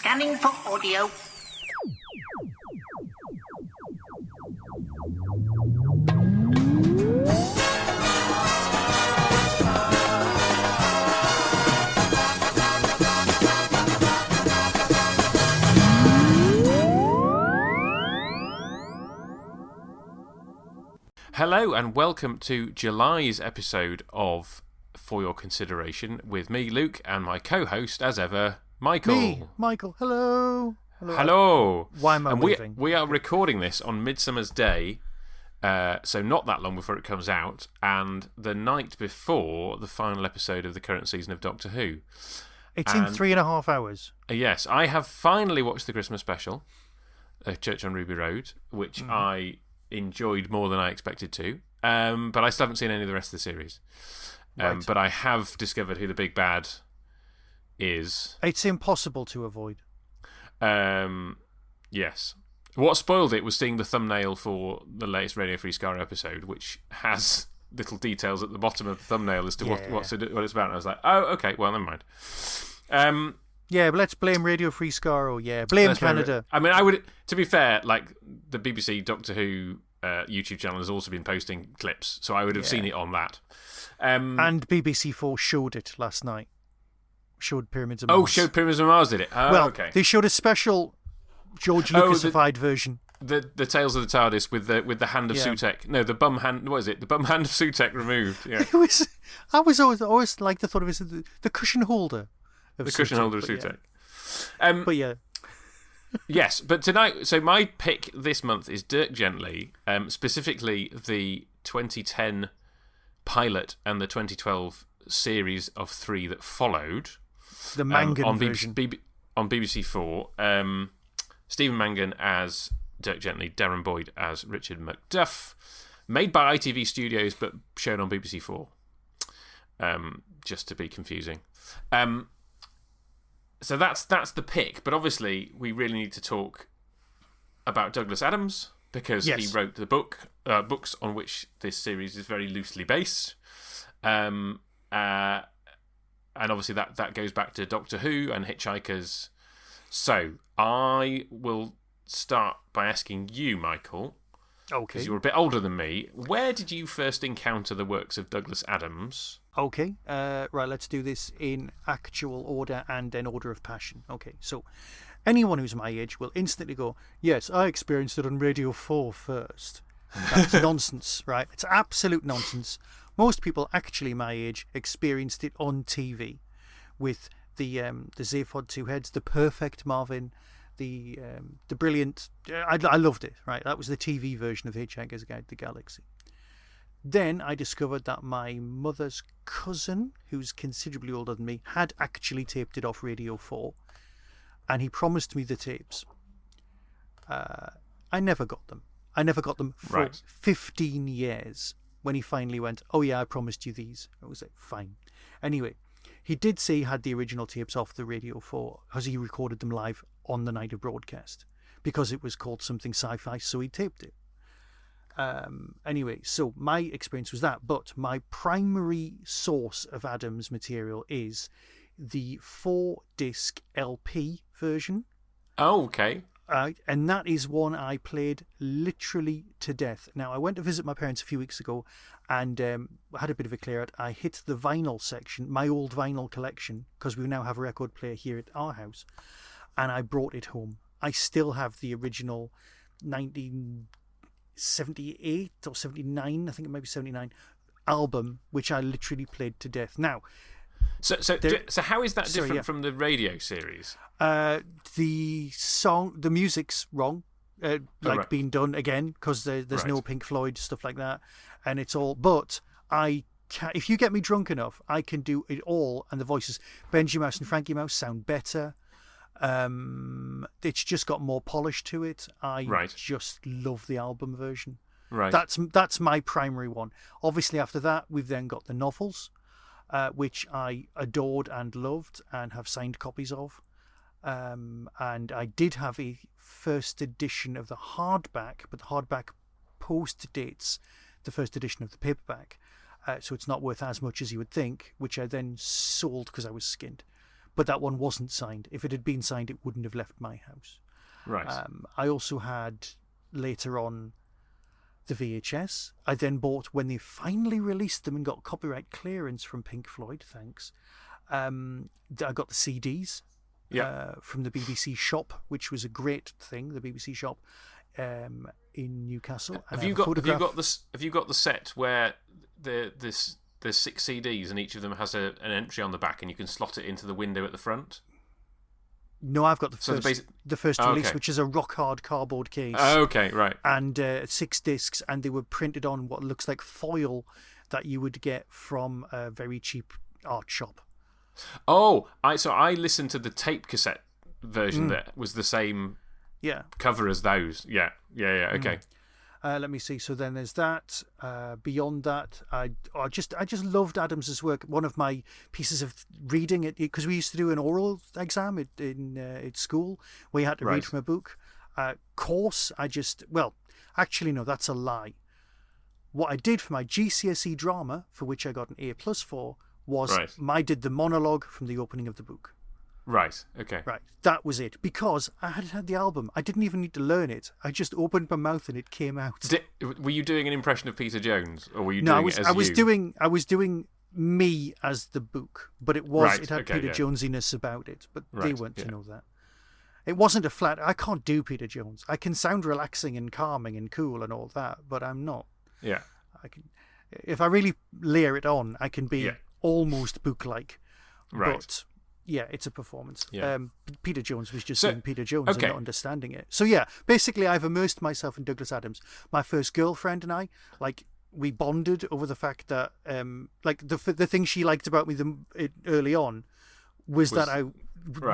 Scanning for audio. Hello and welcome to July's episode of For Your Consideration with me, Luke, and my co-host, as ever, Michael. Me, Michael. Hello. Hello. Why am I waving? We are recording this on Midsummer's Day, so not that long before it comes out, and the night before the final episode of the current season of Doctor Who. It's in 3.5 hours. Yes, I have finally watched the Christmas special, Church on Ruby Road, which I enjoyed more than I expected to, but I still haven't seen any of the rest of the series. Right. But I have discovered who the big bad is. It's impossible to avoid. Yes. What spoiled it was seeing the thumbnail for the latest Radio Free Scar episode, which has little details at the bottom of the thumbnail as to what it's about. And I was like, oh, okay, well, never mind. Yeah, but let's blame Radio Free Scar. Blame Canada. I mean, I would. To be fair, like the BBC Doctor Who YouTube channel has also been posting clips, so I would have seen it on that. And BBC4 showed it last night. Showed Pyramids of Mars. Oh, showed Pyramids of Mars, did it? Oh, well, okay. They showed a special George Lucasified version. The Tales of the TARDIS with the hand of Sutek. No, the bum hand. What is it? The bum hand of Sutek removed. Yeah. I was always like the thought of it as the cushion holder. The cushion holder of Sutek. But yeah. Yes, but tonight. So my pick this month is Dirk Gently, specifically the 2010 pilot and the 2012 series of 3 that followed. The Mangan version. On BBC4. Stephen Mangan as Dirk Gently, Darren Boyd as Richard Macduff. Made by ITV Studios, but shown on BBC4. Just to be confusing. So that's the pick, but obviously we really need to talk about Douglas Adams because he wrote the books on which this series is very loosely based, and obviously that goes back to Doctor Who and Hitchhikers. So I will start by asking you, Michael, because you're a bit older than me. Where did you first encounter the works of Douglas Adams? Okay, right, let's do this in actual order and in order of passion. Okay, so anyone who's my age will instantly go, yes, I experienced it on Radio 4 first. That's nonsense, right? It's absolute nonsense. Most people actually my age experienced it on TV with the Zaphod Two Heads, the perfect Marvin, the brilliant... I loved it, right? That was the TV version of Hitchhiker's Guide to the Galaxy. Then I discovered that my mother's cousin, who's considerably older than me, had actually taped it off Radio 4. And he promised me the tapes. I never got them. I never got them for 15 years. When he finally went, oh yeah, I promised you these. I was like, fine. Anyway, he did say he had the original tapes off the Radio 4 because he recorded them live on the night of broadcast. Because it was called something sci-fi, so he taped it. Anyway, so my experience was that, but my primary source of Adams material is the 4-disc LP version. Oh, okay. And that is one I played literally to death. Now, I went to visit my parents a few weeks ago and had a bit of a clear out. I hit the vinyl section, my old vinyl collection, because we now have a record player here at our house, and I brought it home. I still have the original 1978 or 79, I think it might be 79, album, which I literally played to death. Now, so how is that different from the radio series? The music's wrong, being done again, because there's no Pink Floyd, stuff like that, and it's all. But if you get me drunk enough, I can do it all, and the voices, Benji Mouse and Frankie Mouse, sound better. It's just got more polish to it. I just love the album version. Right. That's my primary one. Obviously, after that, we've then got the novels, which I adored and loved and have signed copies of. And I did have a first edition of the hardback, but the hardback post-dates the first edition of the paperback. So it's not worth as much as you would think, which I then sold because I was skinned. but that one wasn't signed. If it had been signed, it wouldn't have left my house. Right. I also had, later on, the VHS. I then bought, when they finally released them and got copyright clearance from Pink Floyd, thanks, I got the CDs from the BBC shop, which was a great thing, the BBC shop in Newcastle. Have you got the set where there's 6 CDs and each of them has an entry on the back and you can slot it into the window at the front? No, I've got the first release, which is a rock-hard cardboard case. Okay, right. And 6 discs, and they were printed on what looks like foil that you would get from a very cheap art shop. Oh, so I listened to the tape cassette version that was the same cover as those. Yeah, okay. Let me see. So then there's that. Beyond that, I just loved Adams's work. One of my pieces of reading, because we used to do an oral exam in school where you had to read from a book. Course, actually no, that's a lie. What I did for my GCSE drama, for which I got an A+ for, was I did the monologue from the opening of the book. Right, okay. Right, that was it. Because I had the album. I didn't even need to learn it. I just opened my mouth and it came out. Were you doing an impression of Peter Jones? Or were you doing it as I was doing me as the book. But it had Peter Jonesiness about it. But they weren't to know that. It wasn't a flat... I can't do Peter Jones. I can sound relaxing and calming and cool and all that, but I'm not. Yeah. If I really layer it on, I can be almost book-like. Right. But... yeah, it's a performance. Yeah. Peter Jones was just being Peter Jones and not understanding it. So yeah, basically I've immersed myself in Douglas Adams. My first girlfriend and I, we bonded over the fact that, the thing she liked about me early on was that I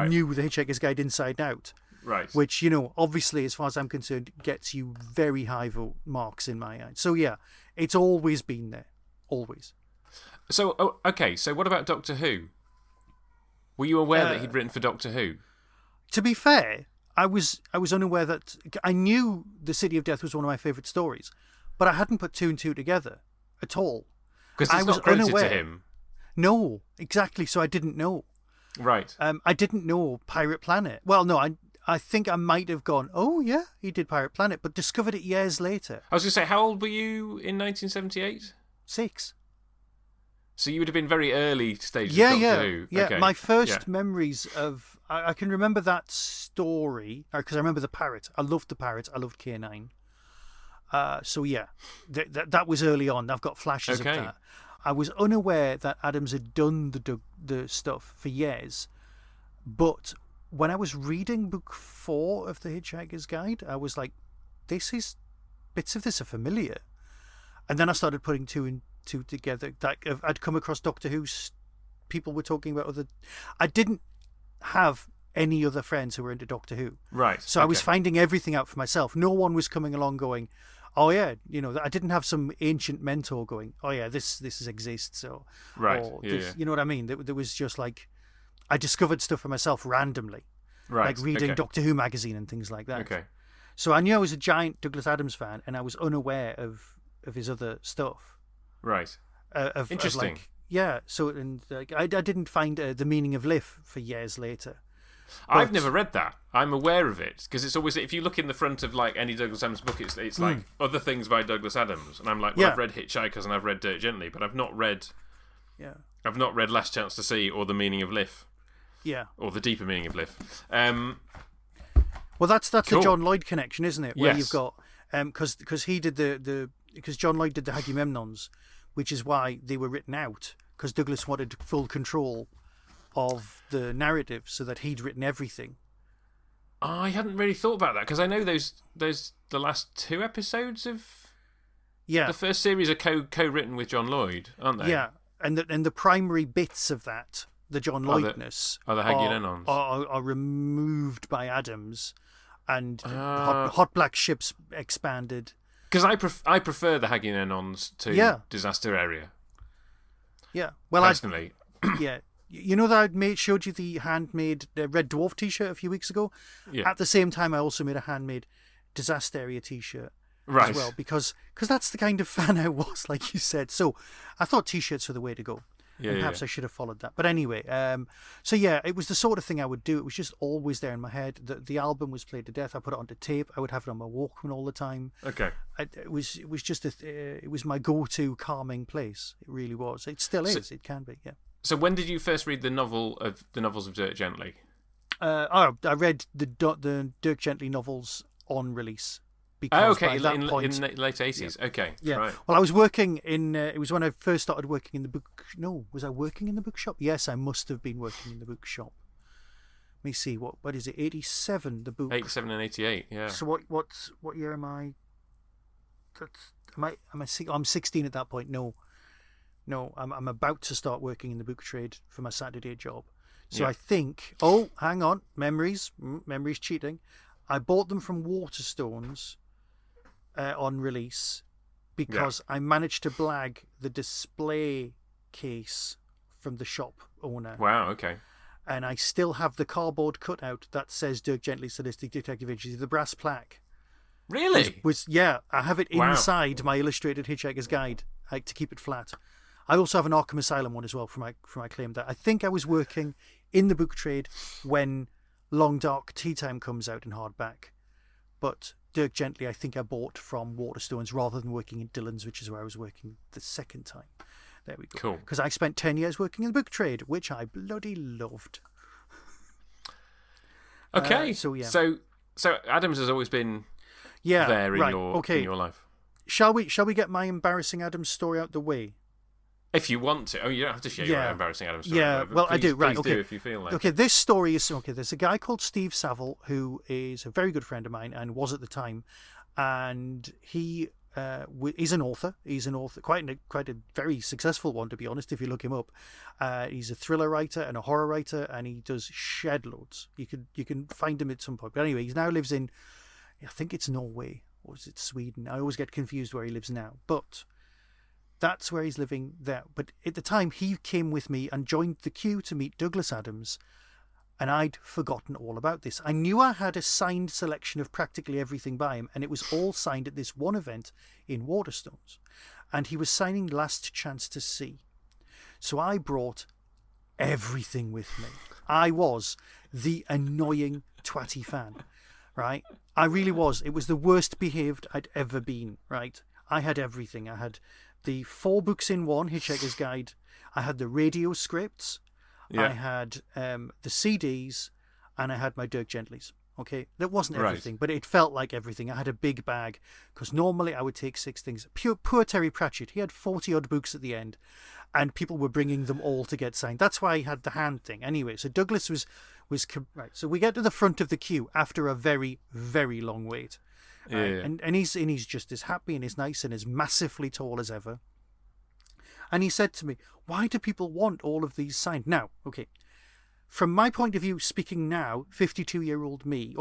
knew The Hitchhiker's Guide inside out. Right. Which, obviously, as far as I'm concerned, gets you very high vote marks in my eyes. So yeah, it's always been there. Always. So, so what about Doctor Who? Were you aware that he'd written for Doctor Who? To be fair, I was unaware that... I knew The City of Death was one of my favourite stories, but I hadn't put 2 and 2 together at all. Because it's not credited to him. No, exactly, so I didn't know. Right. I didn't know Pirate Planet. Well, no, I think I might have gone, oh yeah, he did Pirate Planet, but discovered it years later. I was going to say, how old were you in 1978? 6. So you would have been very early stages of Doctor Who. Yeah, okay. My first memories of... I can remember that story, because I remember the parrot. I loved the parrot. I loved K9. So yeah, that was early on. I've got flashes of that. I was unaware that Adams had done the stuff for years, but when I was reading book 4 of The Hitchhiker's Guide, I was like, bits of this are familiar. And then I started putting 2 and 2 together. I'd come across Doctor Who. People were talking about other... I didn't have any other friends who were into Doctor Who. Right. So I was finding everything out for myself. No one was coming along going, oh yeah, I didn't have some ancient mentor going, oh yeah, this exists. Right. Or this, you know what I mean? There was just I discovered stuff for myself randomly. Right. Like reading Doctor Who magazine and things like that. Okay. So I knew I was a giant Douglas Adams fan, and I was unaware of his other stuff. Right. Interesting. So I didn't find The Meaning of Life for years later. I've never read that. I'm aware of it because it's always, if you look in the front of any Douglas Adams book, it's like other things by Douglas Adams, and I'm like, well, I've read Hitchhikers and I've read Dirk Gently, but I've not read Last Chance to See or The Meaning of Life. Yeah. Or The Deeper Meaning of Life. Well, that's cool. The John Lloyd connection, isn't it? Where yes. You've got because he did because John Lloyd did the Hagimemnons, which is why they were written out, because Douglas wanted full control of the narrative so that he'd written everything. I hadn't really thought about that, because I know those the last 2 episodes of the first series are co-written with John Lloyd, aren't they? Yeah, and the primary bits of that, the John Lloydness, are the Hagimenons are removed by Adams, and Hot Black Ships expanded. Because I prefer the Hagimenons to Disaster Area. Yeah, well, personally, You know that I showed you the handmade Red Dwarf T-shirt a few weeks ago? Yeah. At the same time, I also made a handmade Disaster Area T-shirt as well, because that's the kind of fan I was, like you said. So I thought T-shirts were the way to go. Yeah, and perhaps I should have followed that. But anyway, so yeah, it was the sort of thing I would do. It was just always there in my head. The album was played to death. I put it onto tape. I would have it on my Walkman all the time. Okay. It was just it was my go-to calming place. It really was. It still is. It can be. Yeah. So when did you first read the novels of Dirk Gently? I read the Dirk Gently novels on release. Because by that point, in the late 80s. Yeah. Okay, yeah. Right. Well, I was working in. It was when I first started working in the book. No, was I working in the bookshop? Yes, I must have been working in the bookshop. Let me see. What is it? 87. The book. 87 and 88. Yeah. So what year am I? I'm 16 at that point. No. I'm about to start working in the book trade for my Saturday job. So I think. Oh, hang on. Memories cheating. I bought them from Waterstones. On release because I managed to blag the display case from the shop owner. Wow, okay. And I still have the cardboard cutout that says Dirk Gently Sadistic Detective Agency, the brass plaque. Really? I have it inside my illustrated Hitchhiker's Guide to keep it flat. I also have an Arkham Asylum one as well for my claim that I think I was working in the book trade when Long Dark Tea Time comes out in hardback. But Dirk Gently, I think I bought from Waterstones rather than working in Dillon's, which is where I was working the second time. There we go. Cool. Because I spent 10 years working in the book trade, which I bloody loved. Okay. So Adams has always been there in your life. Shall we get my embarrassing Adams story out the way? If you want to. Oh, you don't have to share your embarrassing Adams story. Yeah, well, I do. Right, okay. Do if you feel like okay, this story is... Okay, there's a guy called Steve Saville who is a very good friend of mine and was at the time. And he is an author. He's an author, quite a very successful one, to be honest, if you look him up. He's a thriller writer and a horror writer, and he does shed loads. You can find him at some point. But anyway, he now lives in... I think it's Norway, or is it Sweden? I always get confused where he lives now. But... that's where he's living there. But at the time, he came with me and joined the queue to meet Douglas Adams, and I'd forgotten all about this. I knew I had a signed selection of practically everything by him, and it was all signed at this one event in Waterstones. And he was signing Last Chance to See. So I brought everything with me. I was the annoying twatty fan, right? I really was. It was the worst behaved I'd ever been, right? I had everything. I had the 4 books in one, Hitchhiker's Guide. I had the radio scripts. Yeah. I had the CDs, and I had my Dirk Gentlys. Okay, that wasn't everything, but it felt like everything. I had a big bag because normally I would take 6 things. Poor Terry Pratchett, he had 40-odd books at the end, and people were bringing them all to get signed. That's why I had the hand thing. Anyway, so Douglas was right. So we get to the front of the queue after a very, very long wait. Yeah. And he's just as happy and as nice and as massively tall as ever. And he said to me, why do people want all of these signed? Now, okay, from my point of view, speaking now, 52-year-old me,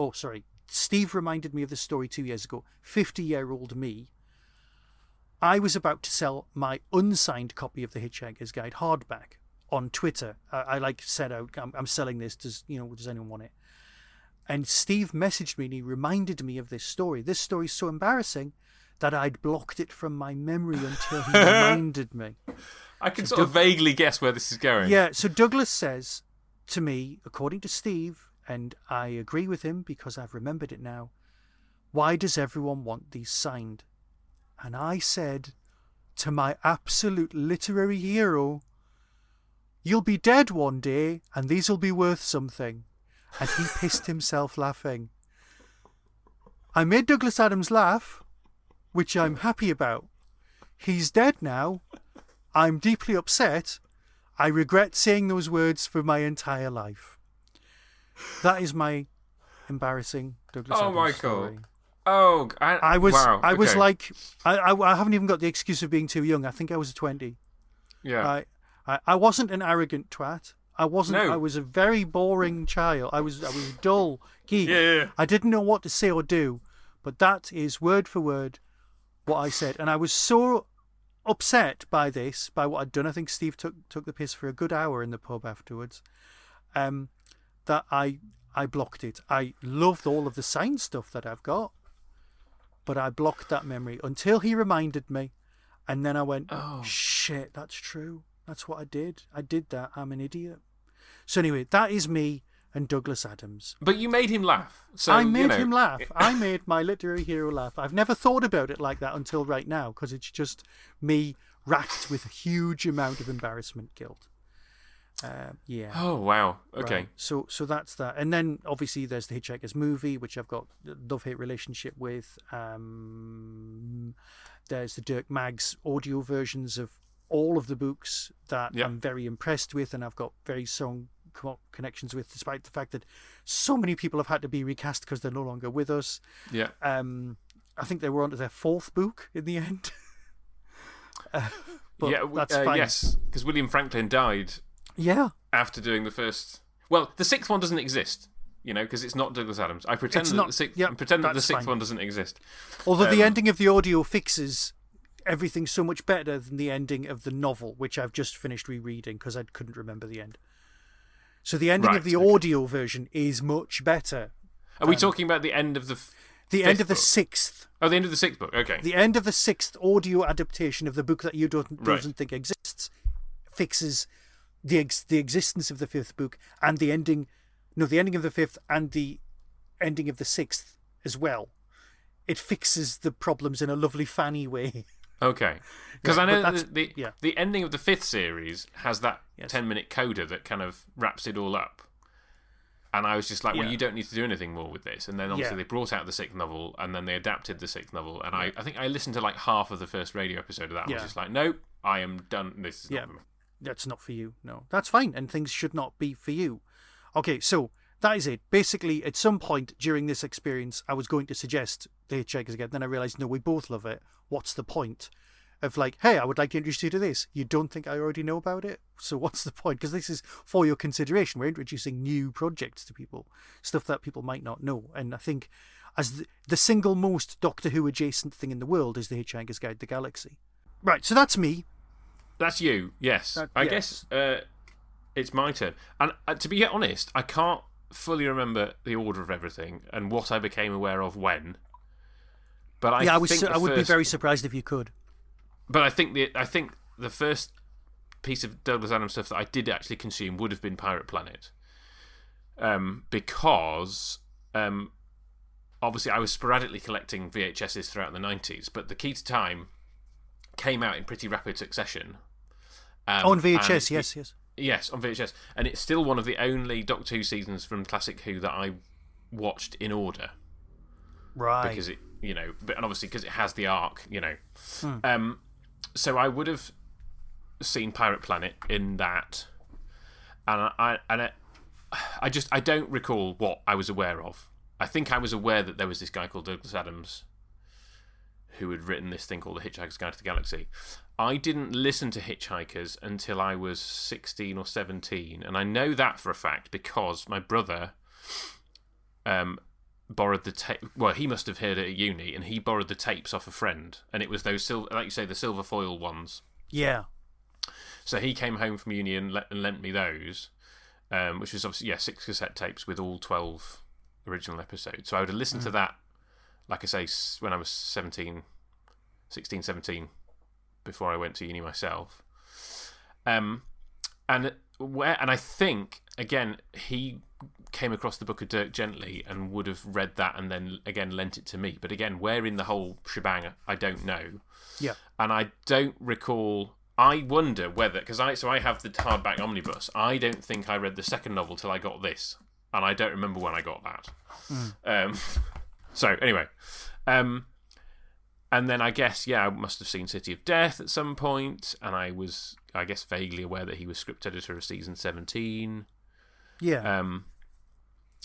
Steve reminded me of this story 2 years ago, 50-year-old me, I was about to sell my unsigned copy of the Hitchhiker's Guide hardback on Twitter. I said out, I'm selling this, does anyone want it? And Steve messaged me and he reminded me of this story. This story's so embarrassing that I'd blocked it from my memory until he reminded me. I can sort of vaguely guess where this is going. Yeah, so Douglas says to me, according to Steve, and I agree with him because I've remembered it now, why does everyone want these signed? And I said to my absolute literary hero, you'll be dead one day and these will be worth something. And he pissed himself laughing. I made Douglas Adams laugh, which I'm happy about. He's dead now. I'm deeply upset. I regret saying those words for my entire life. That is my embarrassing Douglas Adams story. Oh, I was like, I haven't even got the excuse of being too young. I think I was 20. Yeah. I wasn't an arrogant twat. I wasn't. No. I was a very boring child. I was a dull geek. Yeah. I didn't know what to say or do, but that is word for word what I said. And I was so upset by what I'd done. I think Steve took the piss for a good hour in the pub afterwards. That I blocked it. I loved all of the signed stuff that I've got, but I blocked that memory until he reminded me, and then I went, "Oh shit, that's true." That's what I did. I did that. I'm an idiot. So anyway, that is me and Douglas Adams. But you made him laugh. So I made him laugh. I made my literary hero laugh. I've never thought about it like that until right now, because it's just me racked with a huge amount of embarrassment guilt. Yeah. Oh, wow. Okay. Right. So that's that. And then obviously there's the Hitchhiker's movie, which I've got a love-hate relationship with. There's the Dirk Maggs audio versions of all of the books that I'm very impressed with, and I've got very strong connections with, despite the fact that so many people have had to be recast because they're no longer with us. Yeah. I think they were onto their 4th book in the end. But that's fine. Yes, because William Franklin died. Yeah. After doing the first, well, the 6th one doesn't exist, because it's not Douglas Adams. I pretend that the 6th one doesn't exist. Although the ending of the audio fixes everything so much better than the ending of the novel, which I've just finished rereading because I couldn't remember the end. So the ending of the audio version is much better. Are we talking about the end of the end of the 6th? Oh, the end of the 6th book. Okay. The end of the 6th audio adaptation of the book that you doesn't think exists fixes the existence of the 5th book and the ending of the 5th and the ending of the 6th as well. It fixes the problems in a lovely fanny way. Okay. Because I know the ending of the 5th series has that 10-minute coda that kind of wraps it all up. And I was just like, well, you don't need to do anything more with this. And then obviously they brought out the 6th novel, and then they adapted the 6th novel. And I think I listened to like half of the first radio episode of that. And I was just like, nope, I am done. This is not for me. That's not for you. No, that's fine. And things should not be for you. Okay, so that is it. Basically, at some point during this experience, I was going to suggest The Hitchhiker's Guide. Then I realised, no, we both love it. What's the point of like, hey, I would like to introduce you to this. You don't think I already know about it? So what's the point? Because this is for your consideration. We're introducing new projects to people, stuff that people might not know. And I think as the single most Doctor Who adjacent thing in the world is The Hitchhiker's Guide to the Galaxy. Right, so that's me. That's you, yes. I guess it's my turn. And to be honest, I can't fully remember the order of everything and what I became aware of when. But I would be very surprised if you could. But I think the first piece of Douglas Adams stuff that I did actually consume would have been Pirate Planet, because obviously I was sporadically collecting VHSs throughout the 90s, but The Key to Time came out in pretty rapid succession. On VHS, yes. Yes, on VHS, and it's still one of the only Doctor Who seasons from Classic Who that I watched in order. Right. Because it, and obviously because it has the arc, So I would have seen Pirate Planet in that, and I don't recall what I was aware of. I think I was aware that there was this guy called Douglas Adams who had written this thing called The Hitchhiker's Guide to the Galaxy. I didn't listen to Hitchhikers until I was 16 or 17, and I know that for a fact because my brother borrowed the tape. Well, he must have heard it at uni, and he borrowed the tapes off a friend, and it was those like you say, the silver foil ones. Yeah. So he came home from uni and lent me those, which was obviously 6 cassette tapes with all 12 original episodes. So I would have listened to that, like I say, when I was 16, 17, before I went to uni myself. And I think again he came across the book of Dirk Gently and would have read that and then again lent it to me. But again, where in the whole shebang, I don't know. Yeah. And I don't recall. I wonder whether, because I have the hardback omnibus. I don't think I read the second novel till I got this, and I don't remember when I got that. So anyway, and then I guess I must have seen City of Death at some point, and I was, I guess, vaguely aware that he was script editor of season 17. Yeah.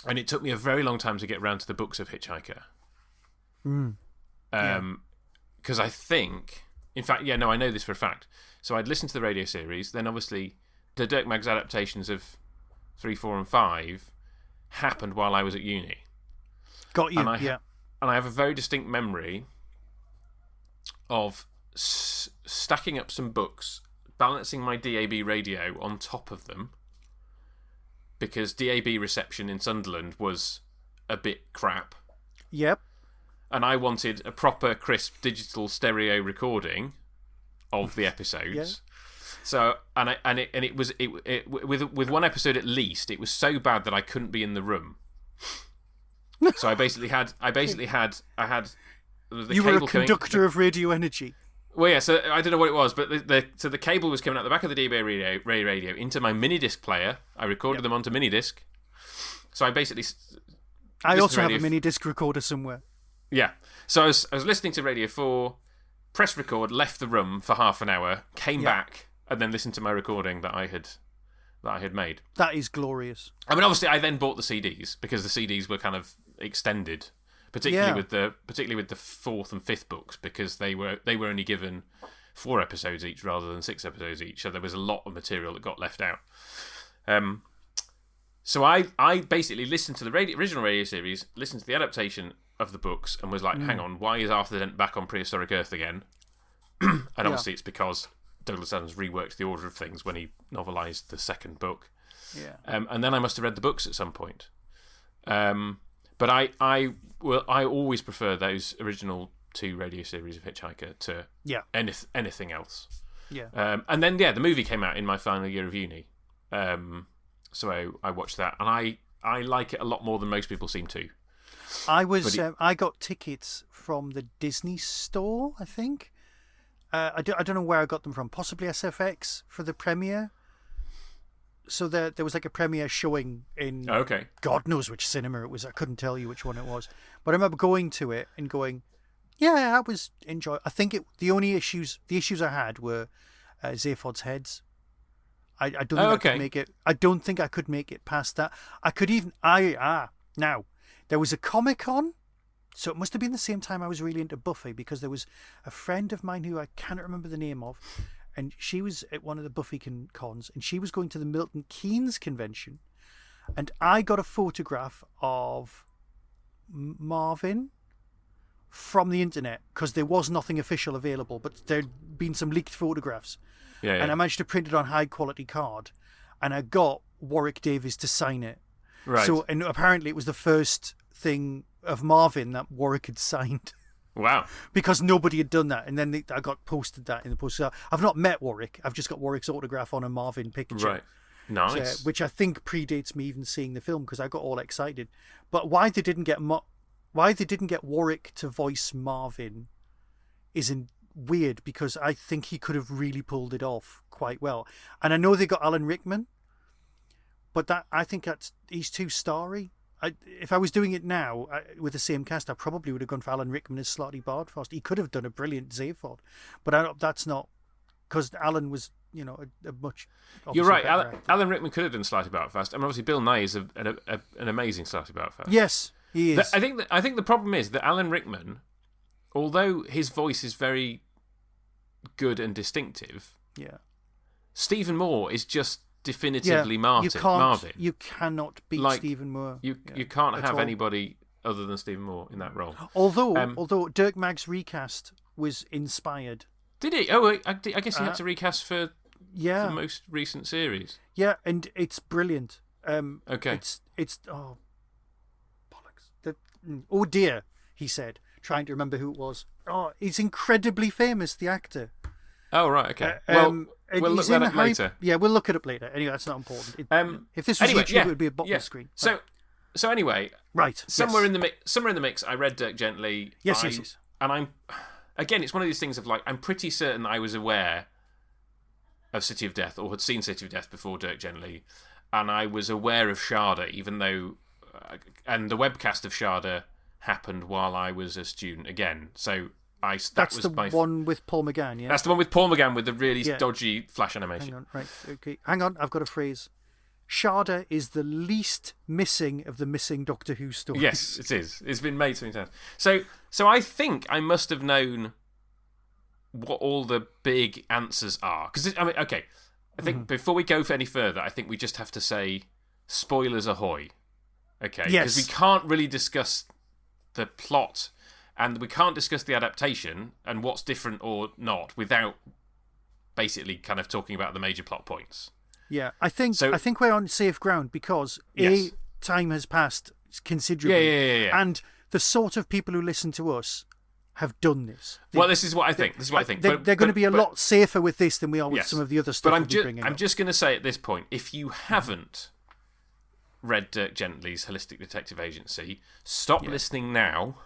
And it took me a very long time to get round to the books of Hitchhiker. Because I think, in fact, I know this for a fact. So I'd listened to the radio series, then obviously the Dirk Maggs adaptations of 3, 4 and 5 happened while I was at uni. Got you, And I have a very distinct memory of stacking up some books, balancing my DAB radio on top of them, because DAB reception in Sunderland was a bit crap. Yep. And I wanted a proper, crisp, digital stereo recording of the episodes. So it was with one episode at least, it was so bad that I couldn't be in the room. So I basically had the you cable were a conductor of radio energy. Well, yeah. So I don't know what it was, but the cable was coming out the back of the DB radio into my mini disc player. I recorded them onto mini disc. So I basically. I also have a mini disc recorder somewhere. Yeah. So I was listening to Radio 4, pressed record, left the room for half an hour, came back, and then listened to my recording that I had made. That is glorious. I mean, obviously, I then bought the CDs because the CDs were kind of extended, particularly with the fourth and fifth books, because they were only given 4 episodes each rather than 6 episodes each. So there was a lot of material that got left out. So I basically listened to the original radio series, listened to the adaptation of the books, and was like, hang on, why is Arthur Dent back on prehistoric Earth again? And obviously it's because Douglas Adams reworked the order of things when he novelised the second book. Yeah. And then I must have read the books at some point. But I always prefer those original 2 radio series of Hitchhiker to anything else. Yeah. And then the movie came out in my final year of uni. So I watched that, and I like it a lot more than most people seem to. I got tickets from the Disney store, I think. I don't know where I got them from. Possibly SFX for the premiere. So there was like a premiere showing in God knows which cinema it was. I couldn't tell you which one it was. But I remember going to it and going, yeah, I was enjoying. I think the issues I had were Zaphod's heads. I don't think I could make it. I don't think I could make it past that. I could even now there was a Comic-Con, so it must have been the same time I was really into Buffy, because there was a friend of mine who I cannot remember the name of, and she was at one of the Buffy cons, and she was going to the Milton Keynes convention, and I got a photograph of Marvin from the internet, because there was nothing official available, but there'd been some leaked photographs. Yeah. And I managed to print it on high quality card, and I got Warwick Davis to sign it. Right. So, and apparently it was the first thing of Marvin that Warwick had signed. Wow. Because nobody had done that, and then I got posted that in the post. So I've not met Warwick. I've just got Warwick's autograph on a Marvin picture. Right. Nice. Which I think predates me even seeing the film, because I got all excited. But why they didn't get Warwick to voice Marvin isn't weird, because I think he could have really pulled it off quite well. And I know they got Alan Rickman, but I think he's too starry. If I was doing it now with the same cast, I probably would have gone for Alan Rickman as Slotty Bardfast. He could have done a brilliant Zaphod, but that's not, because Alan was, a much. You're right. Alan Rickman could have done Slotty Bardfast. I mean, obviously Bill Nye is an amazing Slotty Bardfast. Yes, he is. I think the problem is that Alan Rickman, although his voice is very good and distinctive, Stephen Moore is just definitively Marvin. You cannot beat Stephen Moore. You can't have anybody other than Stephen Moore in that role. Although Dirk Magg's recast was inspired. Did he? Oh, I guess he had to recast for the most recent series. Yeah, and it's brilliant. Okay. It's bollocks. Oh dear, he said, trying to remember who it was. Oh, he's incredibly famous, the actor. Oh, right, okay. We'll look that up later. Yeah, we'll look it up later. Anyway, that's not important. If this was YouTube, it would be a bottom screen. So anyway, right. Somewhere in the mix, I read Dirk Gently. Yes. And again, it's one of these things of like, I'm pretty certain I was aware of City of Death, or had seen City of Death before Dirk Gently, and I was aware of Sharda, even though, and the webcast of Sharda happened while I was a student again. So that's the one with Paul McGann, yeah? That's the one with Paul McGann with the really dodgy flash animation. Hang on, right, okay. Hang on, I've got a phrase. Sharda is the least missing of the missing Doctor Who stories. Yes, it is. It's been made so many times. So I think I must have known what all the big answers are. Because, I think before we go any further, I think we just have to say spoilers ahoy. Okay? Yes. Because we can't really discuss the plot, and we can't discuss the adaptation and what's different or not without basically kind of talking about the major plot points. Yeah, I think we're on safe ground, because time has passed considerably. Yeah. And the sort of people who listen to us have done this. This is what I think. They're going to be a lot safer with this than we are with some of the other stuff. But I'm just going to say at this point, if you haven't read Dirk Gently's Holistic Detective Agency, stop listening now.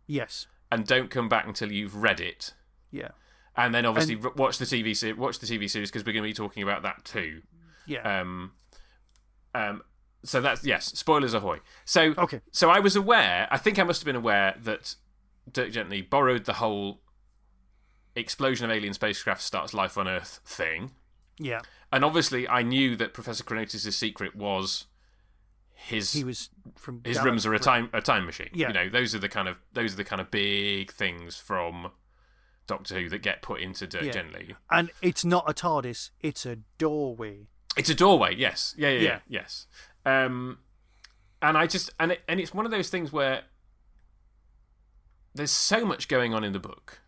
Yes. And don't come back until you've read it. Yeah. And then obviously watch the TV series because we're going to be talking about that too. Yeah. So that's spoilers ahoy. So okay. So I was aware. I think I must have been aware that Dirk Gently borrowed the whole explosion of alien spacecraft starts life on Earth thing. Yeah. And obviously, I knew that Professor Chronotis' secret was his rooms are a time machine. Yeah. You know, those are the kind of big things from Doctor Who that get put into Dirk Gently. And it's not a TARDIS; it's a doorway. It's a doorway. Yes. Yeah. Yes. And it's one of those things where there's so much going on in the book.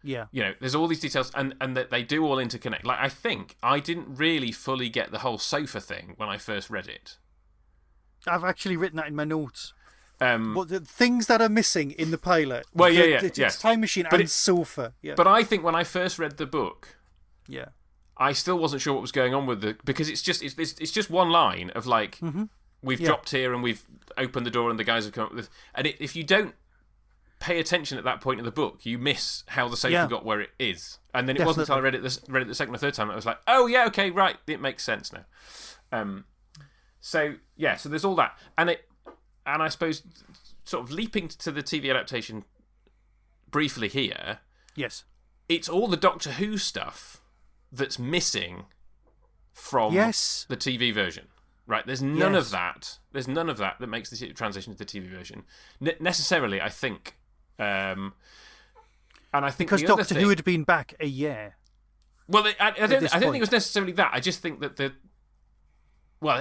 Yeah. You know, there's all these details and that they do all interconnect. Like, I think I didn't really fully get the whole sofa thing when I first read it. I've actually written that in my notes. But the things that are missing in the pilot. Well, it's time machine and sofa. Yeah. But I think when I first read the book, yeah, I still wasn't sure what was going on with because it's just one line of like we've dropped here and we've opened the door and the guys have come up with this. And if you don't pay attention at that point in the book, you miss how the sofa got where it is. And then it wasn't until I read it the second or third time that I was like, oh yeah, okay, right, it makes sense now. So there's all that, and I suppose sort of leaping to the TV adaptation briefly here. Yes, it's all the Doctor Who stuff that's missing from the TV version. Right, there's none of that. There's none of that makes the transition to the TV version necessarily. I think, and I think because Doctor Who had been back a year. Well, I don't think it was necessarily that. I just think that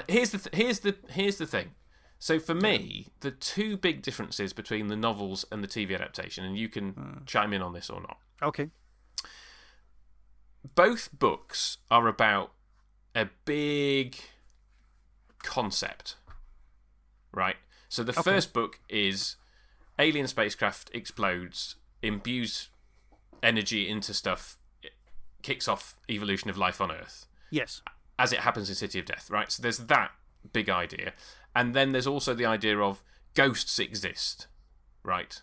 here's the thing. So for me, the two big differences between the novels and the TV adaptation, and you can chime in on this or not. Okay. Both books are about a big concept, right? So the first book is alien spacecraft explodes, imbues energy into stuff, kicks off evolution of life on Earth. Yes. As it happens in City of Death, right? So there's that big idea. And then there's also the idea of ghosts exist, right?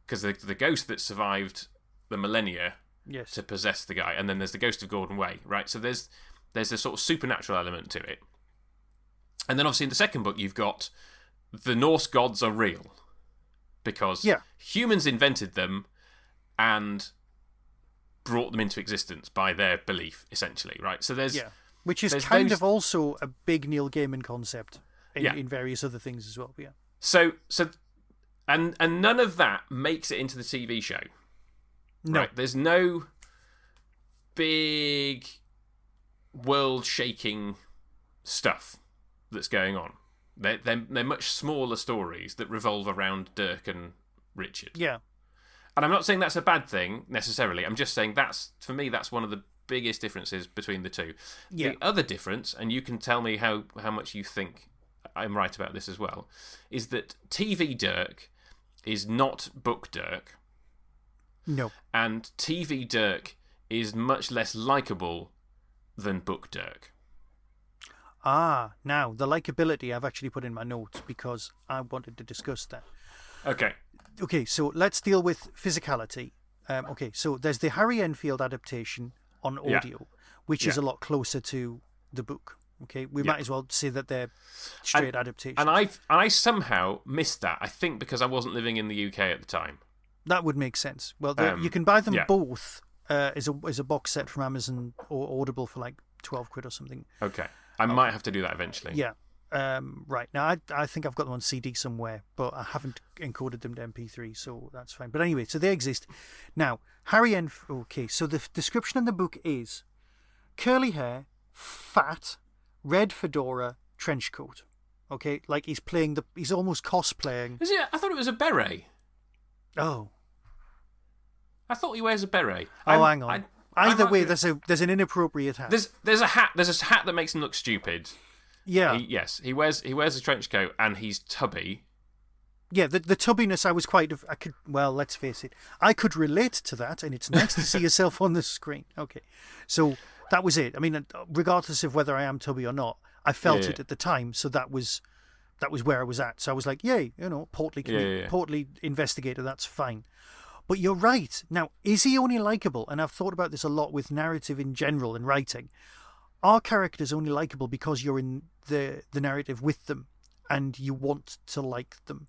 Because the ghost that survived the millennia to possess the guy, and then there's the ghost of Gordon Way, right? So there's a sort of supernatural element to it. And then obviously in the second book you've got the Norse gods are real because humans invented them and brought them into existence by their belief, essentially, right? So there's which is kind of also a big Neil Gaiman concept in various other things as well. Yeah. So and none of that makes it into the TV show. No. Right? There's no big world-shaking stuff that's going on. They're much smaller stories that revolve around Dirk and Richard. Yeah. And I'm not saying that's a bad thing necessarily. I'm just saying for me that's one of the biggest differences between the two. Yeah. The other difference, and you can tell me how much you think I'm right about this as well, is that TV Dirk is not book Dirk. No. And TV Dirk is much less likeable than book Dirk. Now, the likability I've actually put in my notes because I wanted to discuss that. Okay, so let's deal with physicality. So there's the Harry Enfield adaptation on audio, which is a lot closer to the book. Okay, we might as well say that they're straight adaptations. And I somehow missed that, I think because I wasn't living in the UK at the time. That would make sense. Well, you can buy them both as a box set from Amazon or Audible for like 12 quid or something. Okay. I might have to do that eventually. Yeah. Right. Now, I think I've got them on CD somewhere, but I haven't encoded them to MP3, so that's fine. But anyway, so they exist. Now, okay, so the description in the book is curly hair, fat, red fedora, trench coat. Okay? Like he's almost cosplaying. Is it? I thought it was a beret. Oh. I thought he wears a beret. Hang on. Either way, there's an inappropriate hat. There's a hat that makes him look stupid. Yeah. He wears a trench coat and he's tubby. Yeah, the tubbiness, let's face it, I could relate to that, and it's nice to see yourself on the screen. Okay, so that was it. I mean, regardless of whether I am tubby or not, I felt it at the time, so that was where I was at. So I was like, yay, portly investigator, that's fine. But you're right. Now, is he only likeable? And I've thought about this a lot with narrative in general and writing. Are characters only likeable because you're in the narrative with them and you want to like them?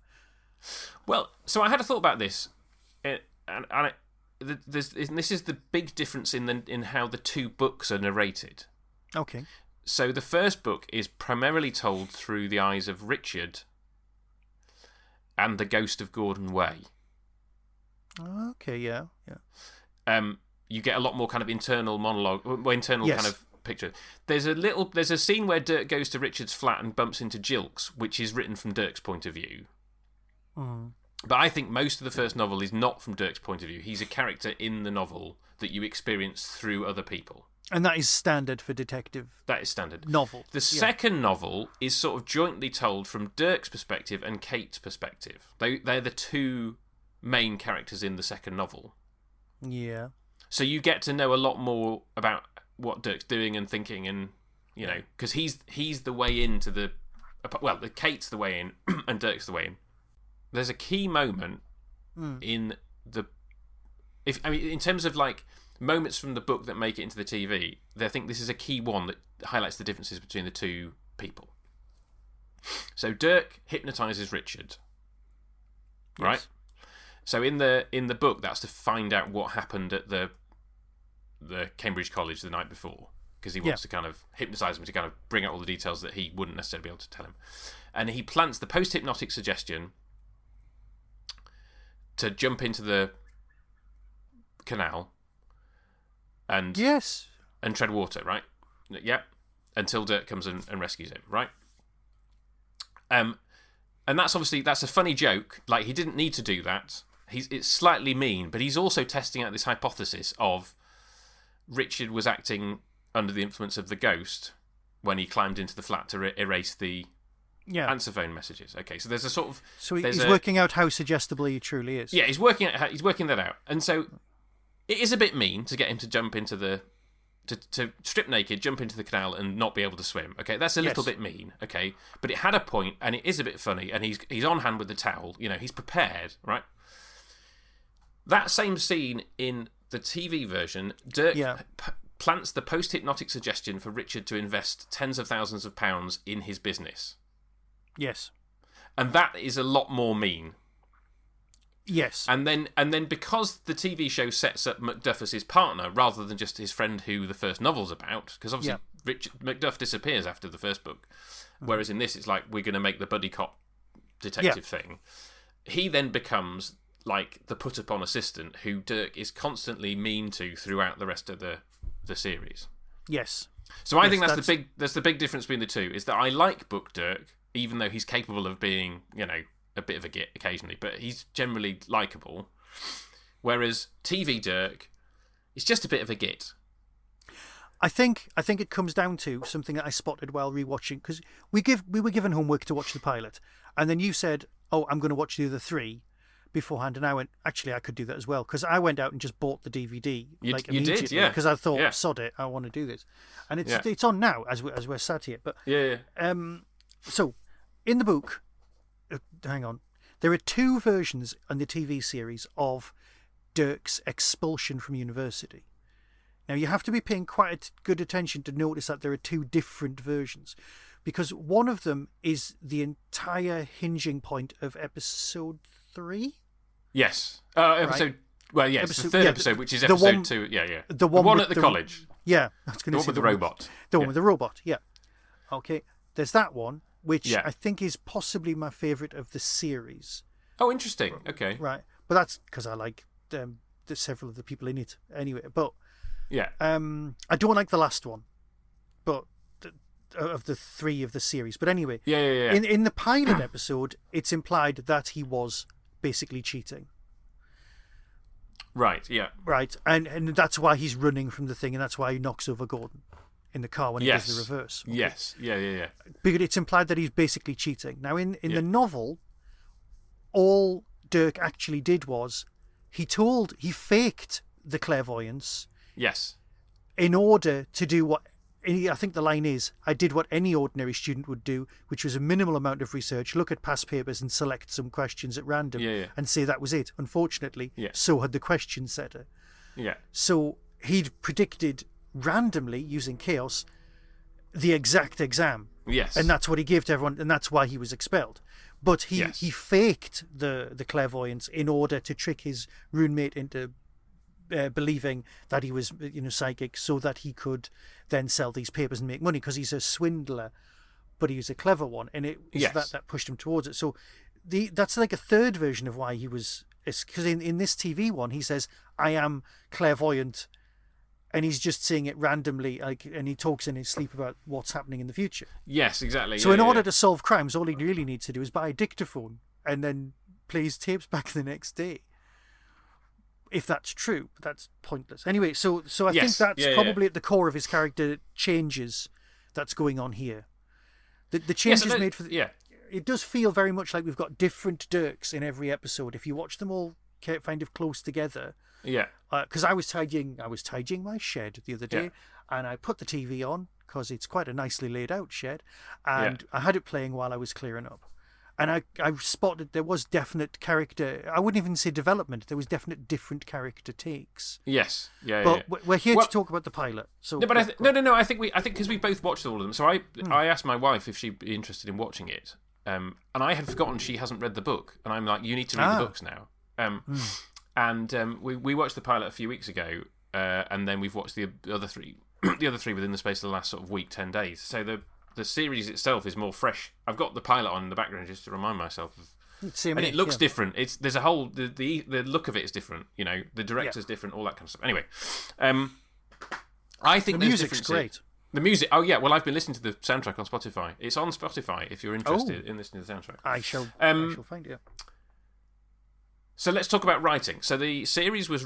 Well, so I had a thought about this, this is the big difference in how the two books are narrated. Okay. So the first book is primarily told through the eyes of Richard and the ghost of Gordon Way. Okay, yeah. You get a lot more kind of internal monologue, kind of picture. There's a scene where Dirk goes to Richard's flat and bumps into Jilks, which is written from Dirk's point of view. But I think most of the first novel is not from Dirk's point of view. He's a character in the novel that you experience through other people. And that is standard for detective. That is standard. Novel. The second novel is sort of jointly told from Dirk's perspective and Kate's perspective. They're the two main characters in the second novel. Yeah. So you get to know a lot more about what Dirk's doing and thinking, and because he's the way into the Kate's the way in and Dirk's the way in. There's a key moment in terms of like moments from the book that make it into the TV. I think this is a key one that highlights the differences between the two people. So Dirk hypnotizes Richard, right? Yes. So in the book, that's to find out what happened at the Cambridge College the night before, because he wants to kind of hypnotize him to kind of bring out all the details that he wouldn't necessarily be able to tell him. And he plants the post-hypnotic suggestion to jump into the canal and tread water, right? Yeah, until Dirk comes and rescues him, right? And that's a funny joke. Like, he didn't need to do that. It's slightly mean, but he's also testing out this hypothesis of Richard was acting under the influence of the ghost when he climbed into the flat to erase the answer phone messages. Okay, so there's a sort of... So he's working out how suggestible he truly is. Yeah, he's working that out. And so it is a bit mean to get him to jump into the... To strip naked, jump into the canal and not be able to swim. Okay, that's a little bit mean. Okay, but it had a point, and it is a bit funny, and he's on hand with the towel. He's prepared, right? That same scene in the TV version, Dirk plants the post-hypnotic suggestion for Richard to invest tens of thousands of pounds in his business. Yes. And that is a lot more mean. Yes. And then because the TV show sets up Macduff as his partner rather than just his friend who the first novel's about, because obviously Macduff disappears after the first book, whereas in this it's like we're going to make the buddy cop detective thing. He then becomes like the put-upon assistant who Dirk is constantly mean to throughout the rest of the series. Yes. So I think that's the big difference between the two, is that I like Book Dirk, even though he's capable of being, a bit of a git occasionally, but he's generally likeable. Whereas TV Dirk is just a bit of a git. I think it comes down to something that I spotted while rewatching, because we were given homework to watch the pilot, and then you said, "Oh, I'm going to watch the other three beforehand," and I went, "Actually, I could do that as well," because I went out and just bought the DVD. You did, yeah. Because I thought, sod it, I want to do this, and it's on now as we're sat here. But so in the book. Hang on. There are two versions on the TV series of Dirk's expulsion from university. Now, you have to be paying quite good attention to notice that there are two different versions, because one of them is the entire hinging point of episode 3. Yes. Episode. Well, yes, the third episode, which is episode 2. Yeah. The one at the college. Yeah, I was going to say the one with the robot. The one with the robot. Yeah. Okay. There's that one, which I think is possibly my favourite of the series. Oh, interesting. Okay. Right. But that's because I like several of the people in it anyway. But I don't like the last one, but of the 3 of the series. But anyway, in the pilot episode, it's implied that he was basically cheating. Right, yeah. Right, and that's why he's running from the thing, and that's why he knocks over Gordon in the car when he does the reverse. Okay? Yes, yeah. Because it's implied that he's basically cheating. Now, in the novel, all Dirk actually did was he faked the clairvoyance. Yes. In order to do what, I think the line is, I did what any ordinary student would do, which was a minimal amount of research, look at past papers and select some questions at random and say that was it. Unfortunately, so had the question setter. Yeah. So he'd predicted randomly, using chaos, the exact exam. Yes. And that's what he gave to everyone, and that's why he was expelled. But he faked the clairvoyance in order to trick his roommate into believing that he was, psychic, so that he could then sell these papers and make money, because he's a swindler, but he was a clever one, and it was that pushed him towards it. So that's like a third version of why he was, because in this TV one he says, I am clairvoyant, and he's just saying it randomly, and he talks in his sleep about what's happening in the future. Yes, exactly. So in order to solve crimes, all he really needs to do is buy a dictaphone and then play his tapes back the next day. If that's true, but that's pointless. Anyway, so I think that's probably at the core of his character changes that's going on here. The changes made for it does feel very much like we've got different Dirks in every episode. If you watch them all kind of close together. Yeah. Because I was tidying my shed the other day, and I put the TV on because it's quite a nicely laid out shed, and I had it playing while I was clearing up. And I spotted there was definite character. I wouldn't even say development. There was definite different character takes. Yes, But we're here to talk about the pilot. So no, but no. I think because we both watched all of them. So I asked my wife if she'd be interested in watching it, and I had forgotten she hasn't read the book, and I'm like, you need to read the books now. And we watched the pilot a few weeks ago, and then we've watched the other three within the space of the last sort of week, 10 days. So the series itself is more fresh. I've got the pilot on in the background just to remind myself of, and it looks different. There's a whole the look of it is different. The director's different, all that kind of stuff. Anyway, I think the music's great. The music. Oh yeah, well I've been listening to the soundtrack on Spotify. It's on Spotify if you're interested in listening to the soundtrack. I shall find it. So let's talk about writing. So the series was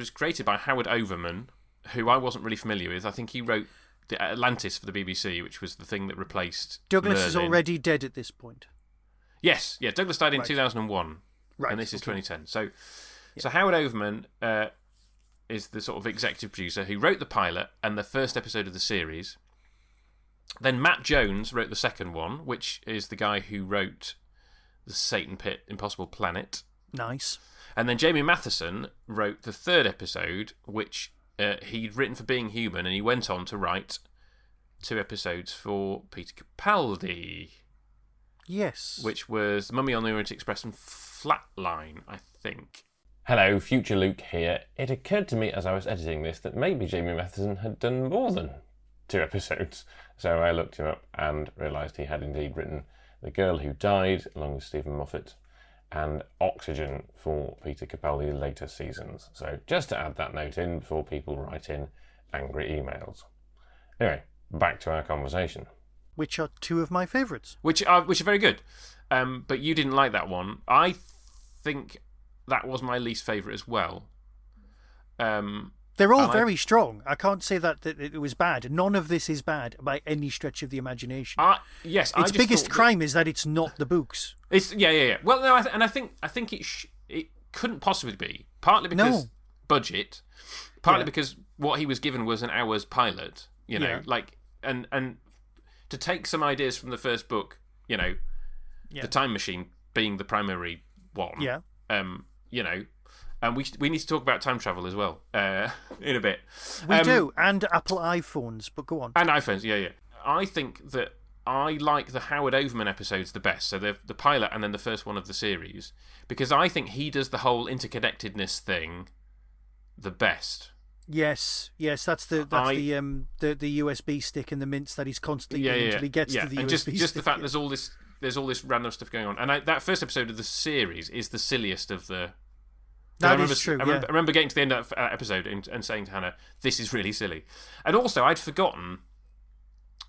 created by Howard Overman, who I wasn't really familiar with. I think he wrote the Atlantis for the BBC, which was the thing that replaced Douglas Merlin. is already dead at this point. Yes, Douglas died in 2001, and this is 2010. So Howard Overman is the sort of executive producer who wrote the pilot and the first episode of the series. Then Matt Jones wrote the second one, which is the guy who wrote the Satan Pit, Impossible Planet. Nice. And then Jamie Matheson wrote the third episode, which he'd written for Being Human, and he went on to write 2 episodes for Peter Capaldi. Yes. Which was Mummy on the Orient Express and Flatline, I think. Hello, Future Luke here. It occurred to me as I was editing this that maybe Jamie Matheson had done more than 2 episodes. So I looked him up and realised he had indeed written The Girl Who Died, along with Stephen Moffat, and Oxygen for Peter Capaldi's later seasons. So just to add that note in before people write in angry emails. Anyway, back to our conversation. Which are 2 of my favourites. Which are very good. But you didn't like that one. I think that was my least favourite as well. They're all very strong. I can't say that it was bad. None of this is bad by any stretch of the imagination. Yes, its biggest crime is that it's not the books. It's Well, no, I think it couldn't possibly be. Partly because budget, partly because what he was given was an hour's pilot. And to take some ideas from the first book, the time machine being the primary one. Yeah. And we need to talk about time travel as well in a bit. We do, and Apple iPhones, but go on. And iPhones, yeah. I think that I like the Howard Overman episodes the best, so the pilot and then the first one of the series, because I think he does the whole interconnectedness thing the best. Yes, that's the USB stick and the mints that he's constantly doing until he gets to the and USB stick. Just the fact there's all this random stuff going on, and that first episode of the series is the silliest of the. That is true. I remember getting to the end of that episode and saying to Hannah, "This is really silly," and also I'd forgotten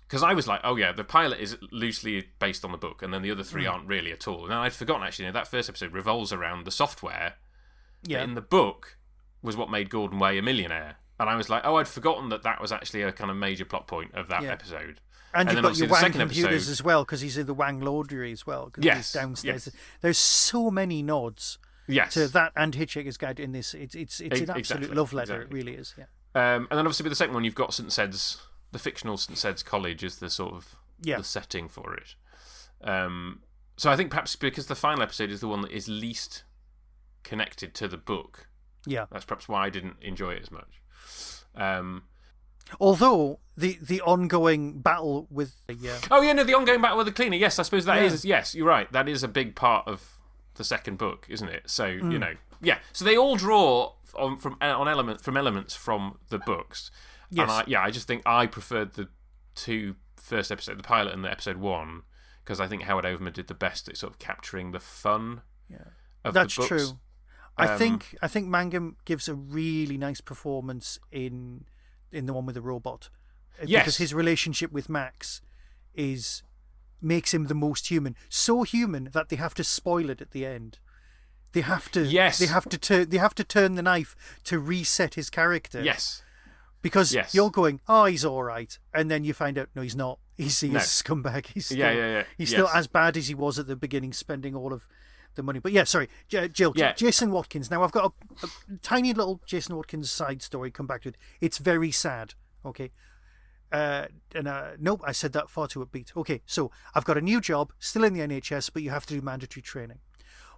because I was like, "Oh yeah, the pilot is loosely based on the book, and then the other 3 aren't really at all." And I'd forgotten actually that first episode revolves around the software. Yeah. In the book was what made Gordon Way a millionaire, and I was like, "Oh, I'd forgotten that was actually a kind of major plot point of that episode." And you've then got your obviously the Wang second computers episode as well, because he's in the Wang laundry as well. Cause Yes, he's downstairs. yes. There's so many nods yes. to that and Hitchhiker's Guide in this. It's an absolute Exactly, love letter. exactly. It really is. Yeah. And then obviously with the second one, you've got St. Sed's, the fictional St. Sed's College is the sort of the setting for it. So I think perhaps because the final episode is the one that is least connected to the book. Yeah. That's perhaps why I didn't enjoy it as much. Although the ongoing battle with the the ongoing battle with the cleaner. Yes, I suppose that is. Yes, you're right. That is a big part of the second book, isn't it? So you know, So they all draw from elements from the books. Yes. And I just think I preferred the two first episodes, the pilot and the episode 1, because I think Howard Overman did the best at sort of capturing the fun. Of That's the books. true. I think Mangum gives a really nice performance in the one with the robot. Yes. Because his relationship with Max makes him the most human. So human that they have to spoil it at the end. They have to they have to turn the knife to reset his character. Yes. Because you're going, oh, he's all right, and then you find out, no, he's not. He's a scumbag. He's still, He's still as bad as he was at the beginning, spending all of the money. But sorry, Jill. Yeah. Jason Watkins. Now I've got a tiny little Jason Watkins side story. Come back to it. It's very sad. Okay. Nope, I said that far too upbeat. Okay, so I've got a new job, still in the NHS, but you have to do mandatory training.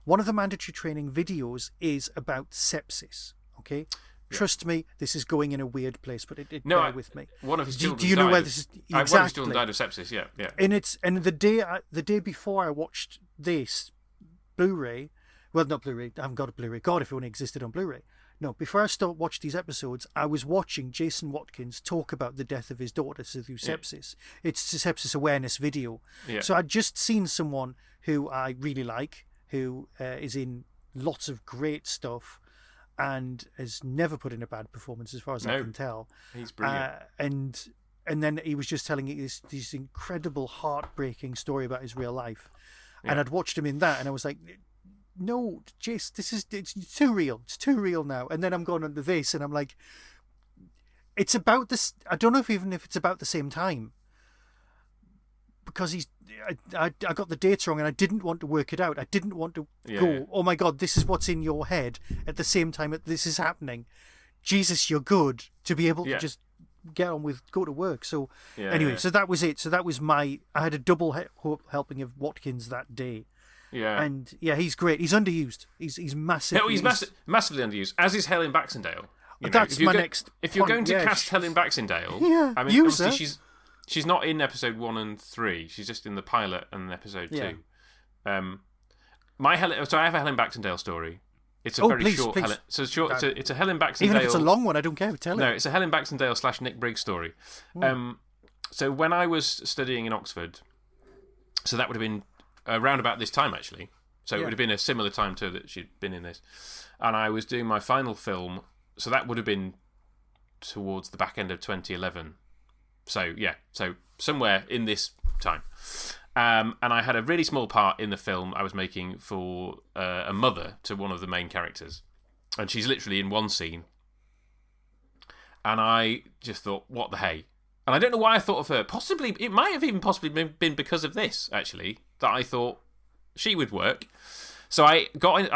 One of the mandatory training videos is about sepsis. Okay. Trust me, this is going in a weird place, but bear with me. One of his children do you know where this is? Exactly. One of his children died of sepsis. Yeah. And the day before I watched this Blu-ray, well, not Blu-ray. I haven't got a Blu-ray. God, if it only existed on Blu-ray. No, before I watched these episodes, I was watching Jason Watkins talk about the death of his daughter through sepsis. It's a sepsis awareness video. Yeah. So I'd just seen someone who I really like, who is in lots of great stuff, and has never put in a bad performance as far as I can tell. He's brilliant. And then he was just telling this incredible, heartbreaking story about his real life. Yeah. And I'd watched him in that, and I was like, no, Jace, it's too real. It's too real now. And then I'm going under this, and I'm like, it's about this. I don't know if it's about the same time. Because I got the dates wrong, and I didn't want to work it out. I didn't want to go, oh my God, this is what's in your head at the same time that this is happening. Jesus, you're good to be able to just get on with, go to work. So anyway, so that was it. So that was I had a double helping of Watkins that day. Yeah. And he's great. He's underused. He's massive. No, he's massively underused, as is Helen Baxendale. That's my next. If you're going to cast Helen Baxendale, I mean, obviously she's not in episode 1 and 3. She's just in the pilot and episode 2. So I have a Helen Baxendale story. It's a very short. Please. It's a Helen Baxendale. Even if it's a long one, I don't care. Tell it. No, it's a Helen Baxendale / Nick Briggs story. So when I was studying in Oxford, so that would have been around about this time actually. So it would have been a similar time to that she'd been in this, and I was doing my final film. So that would have been towards the back end of 2011. So somewhere in this time. And I had a really small part in the film I was making for a mother to one of the main characters. And she's literally in one scene. And I just thought, what the hey? And I don't know why I thought of her. Possibly, it might have even possibly been because of this, actually, that I thought she would work. So I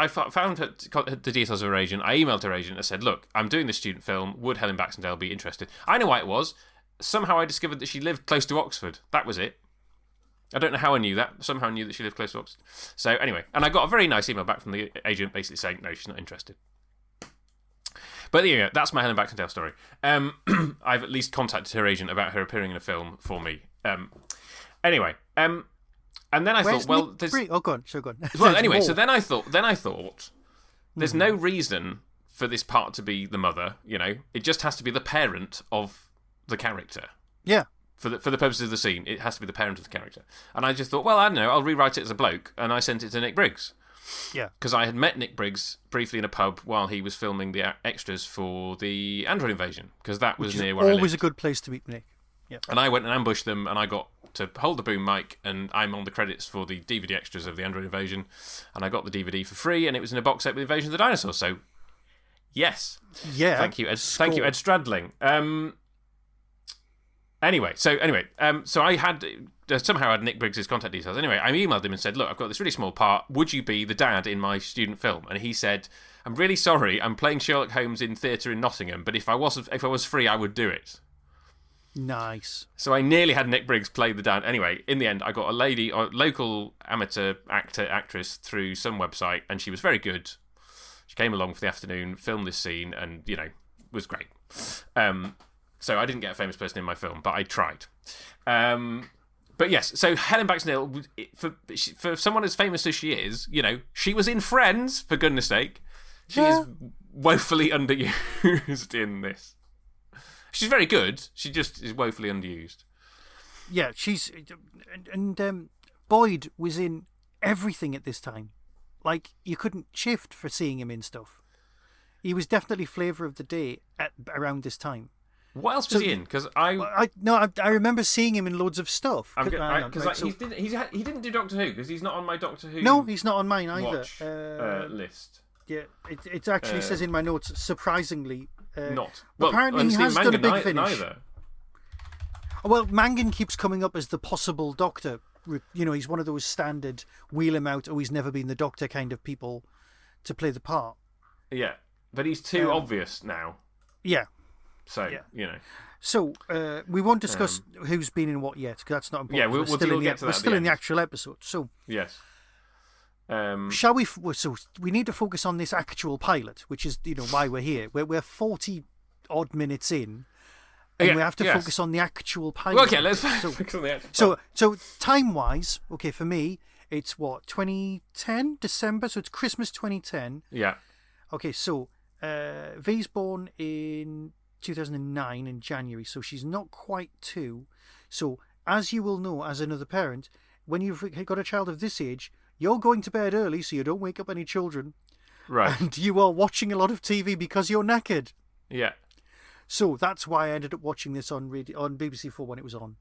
found the details of her agent. I emailed her agent and said, look, I'm doing this student film. Would Helen Baxendale be interested? I know why it was. Somehow I discovered that she lived close to Oxford. That was it. I don't know how I knew that. Somehow I knew that she lived close to Oxford. So anyway, and I got a very nice email back from the agent basically saying, no, she's not interested. But yeah, that's my Helen Baxendale story. I've at least contacted her agent about her appearing in a film for me. Anyway, and then I thought, well, there's... Oh, go on. Go on. Well, anyway, so then I thought, there's no reason for this part to be the mother, you know. It just has to be the parent of the character. Yeah. For the purposes of the scene, it has to be the parent of the character. And I just thought, well, I don't know, I'll rewrite it as a bloke, and I sent it to Nick Briggs. Yeah. Because I had met Nick Briggs briefly in a pub while he was filming the extras for the Android Invasion, because that was near where I lived. Always a good place to meet Nick. Yeah. And I went and ambushed them, and I got to hold the boom mic, and I'm on the credits for the DVD extras of the Android Invasion, and I got the DVD for free, and it was in a box set with Invasion of the Dinosaurs. So, yes. Yeah. Thank you, Ed Stradling. Anyway, so I had somehow had Nick Briggs's contact details. Anyway, I emailed him and said, look, I've got this really small part. Would you be the dad in my student film? And he said, I'm really sorry. I'm playing Sherlock Holmes in theatre in Nottingham, but if I was free, I would do it. Nice. So I nearly had Nick Briggs play the dad. Anyway, in the end, I got a local amateur actress through some website, and she was very good. She came along for the afternoon, filmed this scene, and, was great. So I didn't get a famous person in my film, but I tried. But yes, so Helen Baxendale, for someone as famous as she is, she was in Friends, for goodness sake. She is woefully underused in this. She's very good. She just is woefully underused. Yeah, she's... And Boyd was in everything at this time. Like, you couldn't shift for seeing him in stuff. He was definitely flavour of the day around this time. What else was he in? Because I remember seeing him in loads of stuff. He didn't do Doctor Who, because he's not on my Doctor Who. No, he's not on mine either. Watch, list. Yeah, it actually says in my notes, surprisingly. Not. Well, apparently he has done a big finish. Neither. Well, Mangan keeps coming up as the possible Doctor. He's one of those standard wheel him out, he's never been the Doctor kind of people to play the part. Yeah, but he's too obvious now. Yeah. So, So, we won't discuss who's been in what yet, because that's not important. Yeah, we'll get to that. We're still in the actual episode. So, yes. Shall we? So we need to focus on this actual pilot, which is why we're here. We're 40 odd minutes in, and we have to focus on the actual pilot. Well, okay, let's focus on the actual. So time wise, okay, for me it's 2010 December, so it's Christmas 2010. Yeah. Okay, so V's born in 2009 in January, so she's not quite 2. So as you will know, as another parent, when you've got a child of this age, you're going to bed early so you don't wake up any children. Right. And you are watching a lot of TV because you're knackered. Yeah. So that's why I ended up watching this on BBC4 when it was on.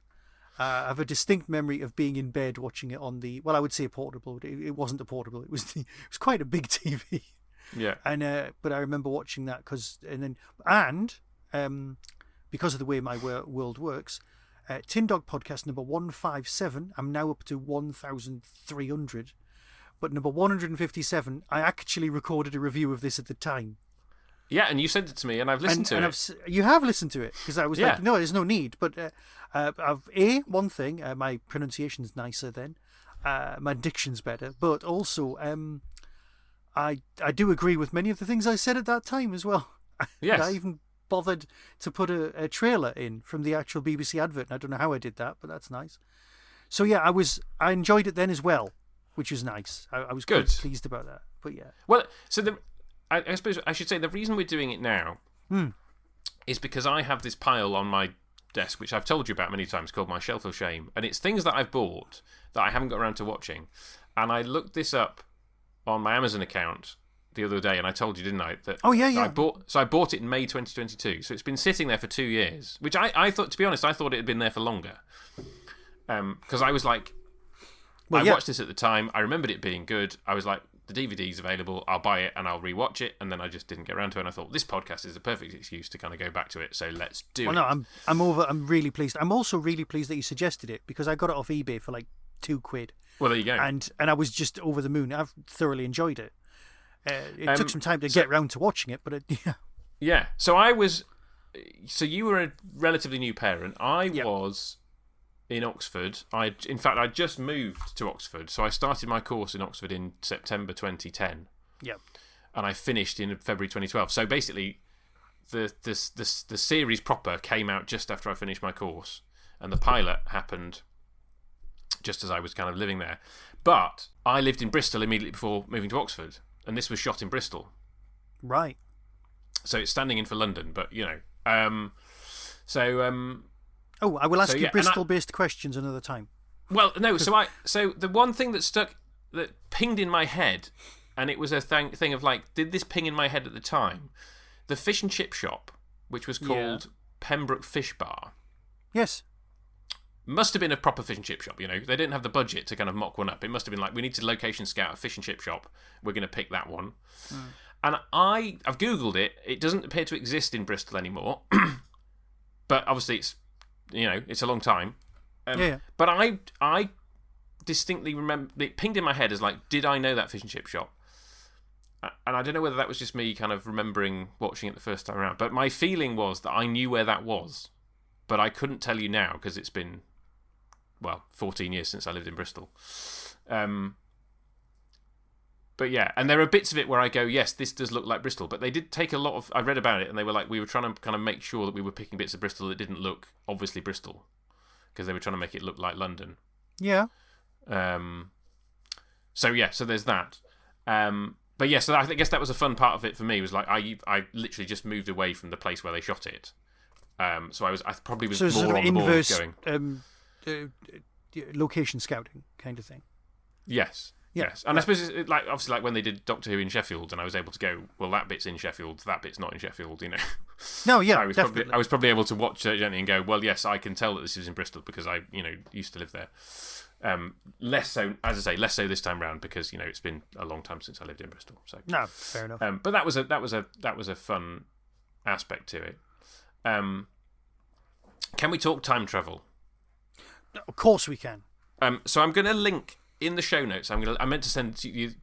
I have a distinct memory of being in bed watching it on I would say a portable, but it wasn't a portable. It was quite a big TV. Yeah. And but I remember watching that because of the way my world works, Tin Dog podcast number 157. I'm now up to 1,300. But number 157, I actually recorded a review of this at the time. Yeah, and you sent it to me, and I've listened to it. You have listened to it, because I was like, no, there's no need. But one thing, my pronunciation's nicer then. My diction's better. But also, I do agree with many of the things I said at that time as well. Yes. I even bothered to put a trailer in from the actual BBC advert. And I don't know how I did that, but that's nice. So yeah, I enjoyed it then as well, which was nice. I was good, pleased about that. But yeah. Well, so I suppose I should say the reason we're doing it now is because I have this pile on my desk, which I've told you about many times, called my shelf of shame, and it's things that I've bought that I haven't got around to watching. And I looked this up on my Amazon account the other day, and I told you, didn't I? That I bought it in May 2022, so it's been sitting there for 2 years, which I thought, to be honest, I thought it had been there for longer, because I was like, watched this at the time. I remembered it being good. I was like, the DVD's available. I'll buy it and I'll rewatch it. And then I just didn't get around to it. And I thought this podcast is a perfect excuse to kind of go back to it. So let's do it. No, I'm really pleased. I'm also really pleased that you suggested it, because I got it off eBay for like £2. Well, there you go. And I was just over the moon. I've thoroughly enjoyed it. It took some time to get round to watching it, but yeah. So you were a relatively new parent. I was in Oxford. I just moved to Oxford, so I started my course in Oxford in September 2010. Yep. And I finished in February 2012. So basically, the series proper came out just after I finished my course, and the pilot happened just as I was kind of living there. But I lived in Bristol immediately before moving to Oxford, and this was shot in Bristol. Right. So it's standing in for London, but I will ask you Bristol-based questions another time. Well, no. So the one thing that pinged in my head, and it was a thing of like, did this ping in my head at the time? The fish and chip shop, which was called Pembroke Fish Bar. Yes. Must have been a proper fish and chip shop. They didn't have the budget to kind of mock one up. It must have been like, we need to location scout a fish and chip shop. We're going to pick that one. And I've Googled it. It doesn't appear to exist in Bristol anymore. But obviously it's it's a long time. Yeah. But I distinctly remember, it pinged in my head as like, did I know that fish and chip shop? And I don't know whether that was just me kind of remembering watching it the first time around, but my feeling was that I knew where that was, but I couldn't tell you now because it's been, 14 years since I lived in Bristol. But yeah, and there are bits of it where I go, yes, this does look like Bristol, but they did take a lot of... I read about it, and they were like, we were trying to kind of make sure that we were picking bits of Bristol that didn't look obviously Bristol, because they were trying to make it look like London. Yeah. So there's that. But yeah, so I guess that was a fun part of it for me, was like, I literally just moved away from the place where they shot it. So I probably was more on the ball going... location scouting kind of thing. Yes. Yes, and I suppose it's obviously when they did Doctor Who in Sheffield, and I was able to go, well, that bit's in Sheffield, that bit's not in Sheffield, No, yeah, I was probably able to watch Dirk Gently and go, well, yes, I can tell that this is in Bristol because I, used to live there. Less so, as I say, less so this time round because it's been a long time since I lived in Bristol. So no, fair enough. But that was a fun aspect to it. Can we talk time travel? Of course we can. So I'm going to link. In the show notes, I meant to send you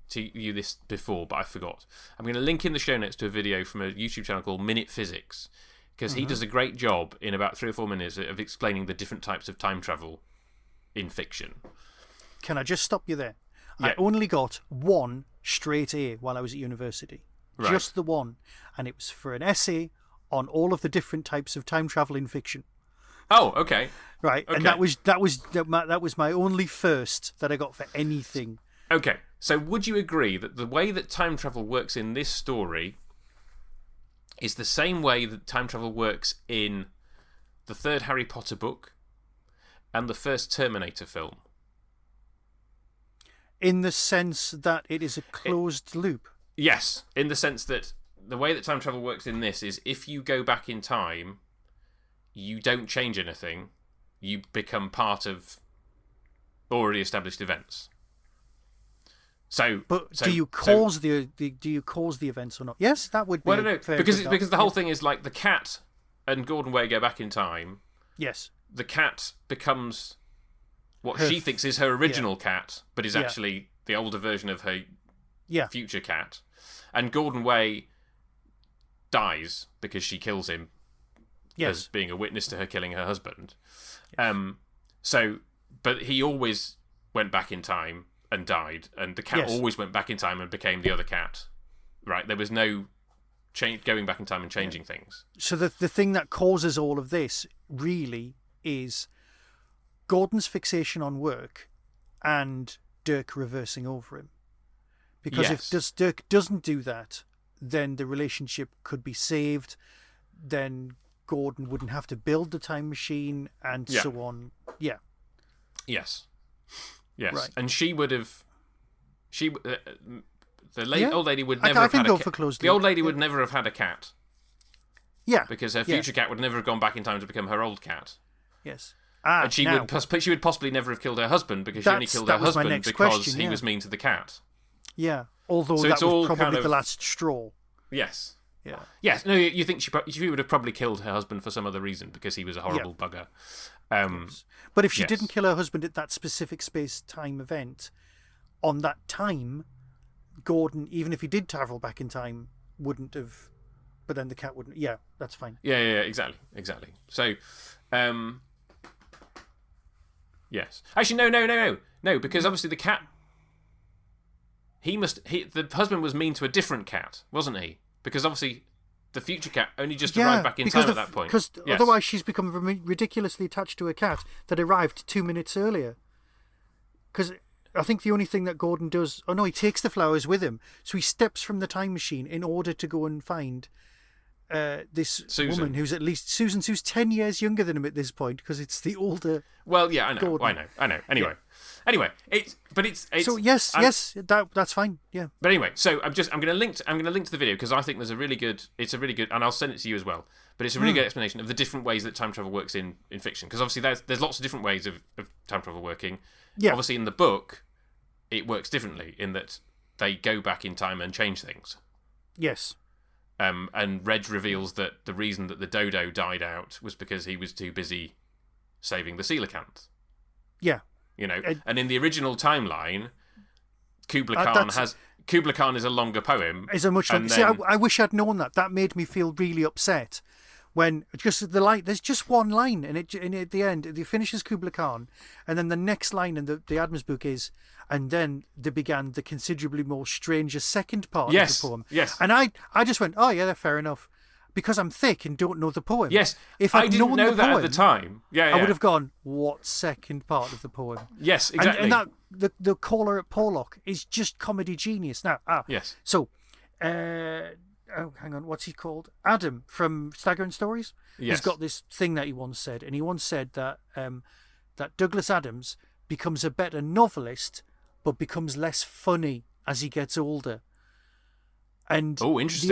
this before, but I forgot. I'm going to link in the show notes to a video from a YouTube channel called Minute Physics, because he does a great job in about 3 or 4 minutes of explaining the different types of time travel in fiction. Can I just stop you there? Yeah. I only got one straight A while I was at university. Right. Just the one. And it was for an essay on all of the different types of time travel in fiction. Oh, okay. Right, okay. And that was my only first that I got for anything. Okay, so would you agree that the way that time travel works in this story is the same way that time travel works in the third Harry Potter book and the first Terminator film? In the sense that it is a closed loop? Yes, in the sense that the way that time travel works in this is if you go back in time, you don't change anything. You become part of already established events. Do you cause the events or not? Yes, that would be. Well, no, because the whole thing is like the cat and Gordon Way go back in time. Yes. The cat becomes what she thinks is her original cat, but is actually the older version of her future cat. And Gordon Way dies because she kills him. Yes. As being a witness to her killing her husband. Yes. But he always went back in time and died, and the cat always went back in time and became the other cat. Right? There was no going back in time and changing things. So the thing that causes all of this really is Gordon's fixation on work and Dirk reversing over him. Because if Dirk doesn't do that, then the relationship could be saved. Then Gordon wouldn't have to build the time machine and so on. Yeah. Yes. Yes. Right. And she would have... old lady would never have had a cat. The old lady would never have had a cat. Yeah. Because her future cat would never have gone back in time to become her old cat. Yes. And she would possibly never have killed her husband because she only killed her husband because he was mean to the cat. Yeah. Although that was probably the last straw. Yes. Yeah. Yes. No, you think she would have probably killed her husband for some other reason because he was a horrible bugger. But if she didn't kill her husband at that specific space-time event, on that time, Gordon, even if he did travel back in time, wouldn't have... But then the cat wouldn't... Yeah, that's fine. Yeah, exactly. So, yes. Actually, no, because obviously the cat... The husband was mean to a different cat, wasn't he? Because obviously the future cat only just arrived back in time at that point. Because otherwise she's become ridiculously attached to a cat that arrived 2 minutes earlier. Because I think the only thing that Gordon does... Oh no, he takes the flowers with him. So he steps from the time machine in order to go and find this Susan. woman who's at least... Susan, who's 10 years younger than him at this point because it's the older... Well, yeah, I know. Gordon. I know. Anyway, it's so yes, that's fine. Yeah. But anyway, so I'm going to link to the video because I think it's a really good, and I'll send it to you as well. But it's a really good explanation of the different ways that time travel works in fiction. Because obviously there's lots of different ways of time travel working. Yeah. Obviously in the book, it works differently in that they go back in time and change things. Yes. And Reg reveals that the reason that the dodo died out was because he was too busy saving the coelacanth. Yeah. You know, and in the original timeline, Kubla Khan is a longer poem. Is a much longer. See, I wish I'd known that. That made me feel really upset. When just the line, there's just one line, and at the end, it finishes Kubla Khan, and then the next line in the Adams book is, and then there began the considerably more stranger second part of the poem. Yes. And I just went, oh yeah, fair enough, because I'm thick and don't know the poem. Yes. If I didn't know that at the time. Yeah. I would have gone, what second part of the poem? Yes, exactly. And that the caller at Porlock is just comedy genius. Now, yes. So, hang on, what's he called? Adam from Staggering Stories. Yes. He's got this thing that he once said, and he once said that that Douglas Adams becomes a better novelist, but becomes less funny as he gets older. And interesting.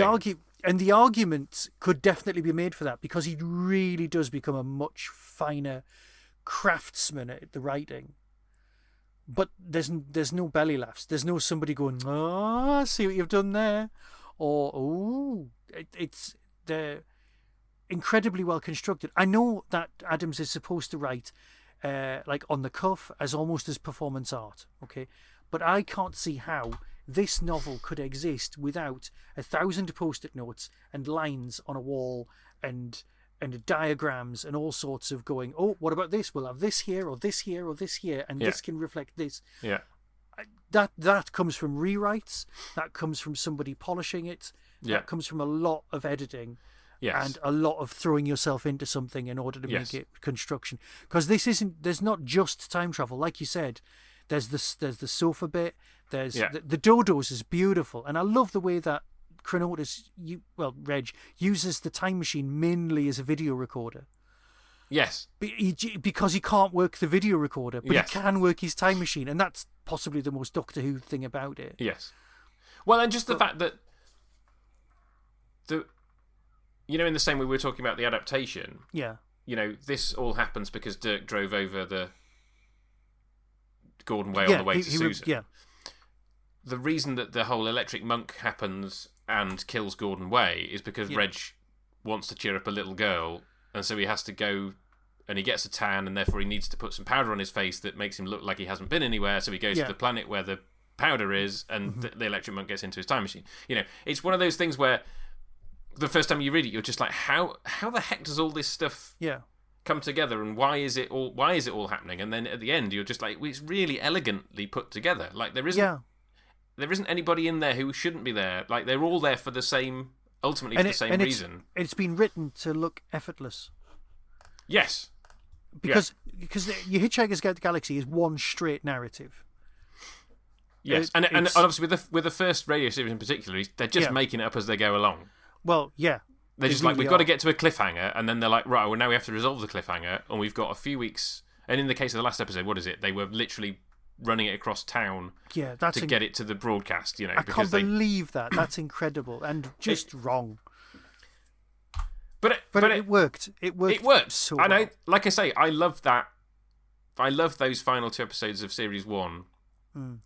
The argument could definitely be made for that, because he really does become a much finer craftsman at the writing. But there's no belly laughs. There's no somebody going, oh, I see what you've done there. Or, oh, they're incredibly well constructed. I know that Adams is supposed to write like on the cuff, as almost as performance art, okay? But I can't see how this novel could exist without 1,000 post-it notes and lines on a wall and diagrams and all sorts of going, oh, what about this? We'll have this here or this here or this here, and this can reflect this. Yeah. That comes from rewrites. That comes from somebody polishing it. That comes from a lot of editing. Yes. And a lot of throwing yourself into something in order to make it construction. Because there's not just time travel. Like you said, there's the sofa bit. There's the dodos is beautiful. And I love the way that Chronotis, Reg, uses the time machine mainly as a video recorder. Yes. Because he can't work the video recorder, but he can work his time machine. And that's possibly the most Doctor Who thing about it. Yes. Well, and just the fact that in the same way we were talking about the adaptation. Yeah. This all happens because Dirk drove over the Gordon Way on the way to Susan. Yeah. The reason that the whole electric monk happens and kills Gordon Way is because Reg wants to cheer up a little girl, and so he has to go, and he gets a tan, and therefore he needs to put some powder on his face that makes him look like he hasn't been anywhere, so he goes to the planet where the powder is, and the electric monk gets into his time machine. It's one of those things where the first time you read it, you're just like, how the heck does all this stuff come together, and why is it all happening? And then at the end, you're just like, well, it's really elegantly put together. Like there isn't anybody in there who shouldn't be there. Like they're all there for the same, ultimately for the same reason. It's been written to look effortless. Yes, because your Hitchhiker's Guide to the Galaxy is one straight narrative. Yes, and obviously with the first radio series in particular, they're just making it up as they go along. Well, yeah. They're just like, we've got to get to a cliffhanger, and then they're like, right, well, now we have to resolve the cliffhanger, and we've got a few weeks. And in the case of the last episode, what is it? They were literally running it across town to get it to the broadcast. I can't believe that. That's incredible and just wrong. But it worked. It worked. So well. And like I say, I love that. I love those final 2 episodes of Series 1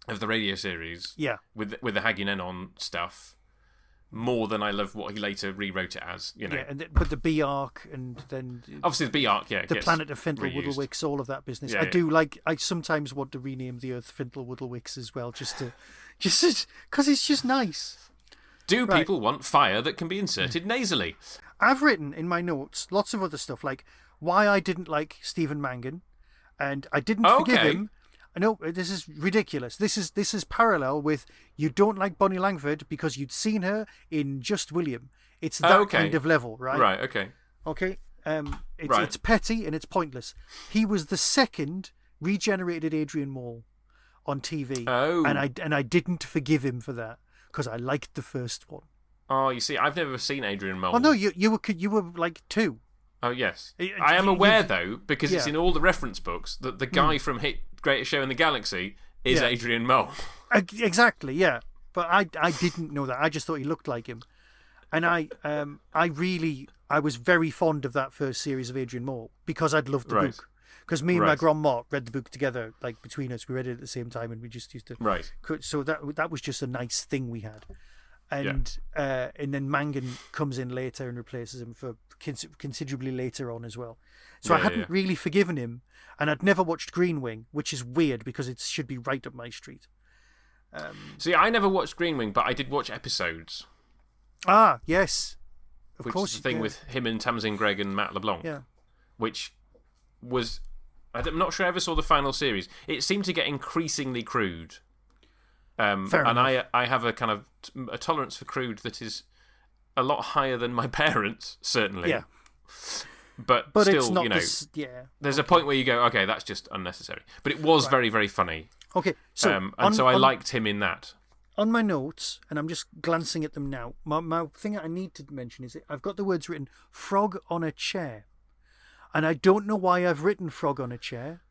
of the radio series. Yeah. With the Haguenenon stuff. More than I love what he later rewrote it as, Yeah, but the B arc and then obviously the B arc, the planet of Fintel Woodlewicks, all of that business. I sometimes want to rename the Earth Fintel Woodlewicks as well, just because it's just nice. Do people want fire that can be inserted nasally? I've written in my notes lots of other stuff, like why I didn't like Stephen Mangan, and I didn't forgive him. I know this is ridiculous. This is parallel with you don't like Bonnie Langford because you'd seen her in Just William. It's that kind of level, right? Right. Okay. Okay. It's petty and it's pointless. He was the second regenerated Adrian Mole on TV. Oh. And I didn't forgive him for that because I liked the first one. Oh, you see, I've never seen Adrian Mole. Oh no, you were like 2. Oh yes, I am aware though, because it's in all the reference books that the guy from Greatest Show in the Galaxy is Adrian Mole. Exactly, yeah. But I didn't know that. I just thought he looked like him, and I was very fond of that first series of Adrian Mole because I'd loved the book. Because me and my grandma read the book together, like between us, we read it at the same time, and we just used to. Right. So that was just a nice thing we had. and then Mangan comes in later and replaces him for considerably later on as well. So I hadn't really forgiven him, and I'd never watched Green Wing, which is weird because it should be right up my street. See, I never watched Green Wing, but I did watch episodes. Ah, yes. Of which course. Is the thing with him and Tamsin Gregg and Matt LeBlanc. Yeah. Which was... I'm not sure I ever saw the final series. It seemed to get increasingly crude. Fair enough. I have a kind of a tolerance for crude that is a lot higher than my parents, certainly. Yeah. But still, it's not there's a point where you go, okay, that's just unnecessary. But it was very, very funny. Okay, so... so I liked him in that. On my notes, and I'm just glancing at them now, my thing I need to mention is I've got the words written, frog on a chair. And I don't know why I've written frog on a chair.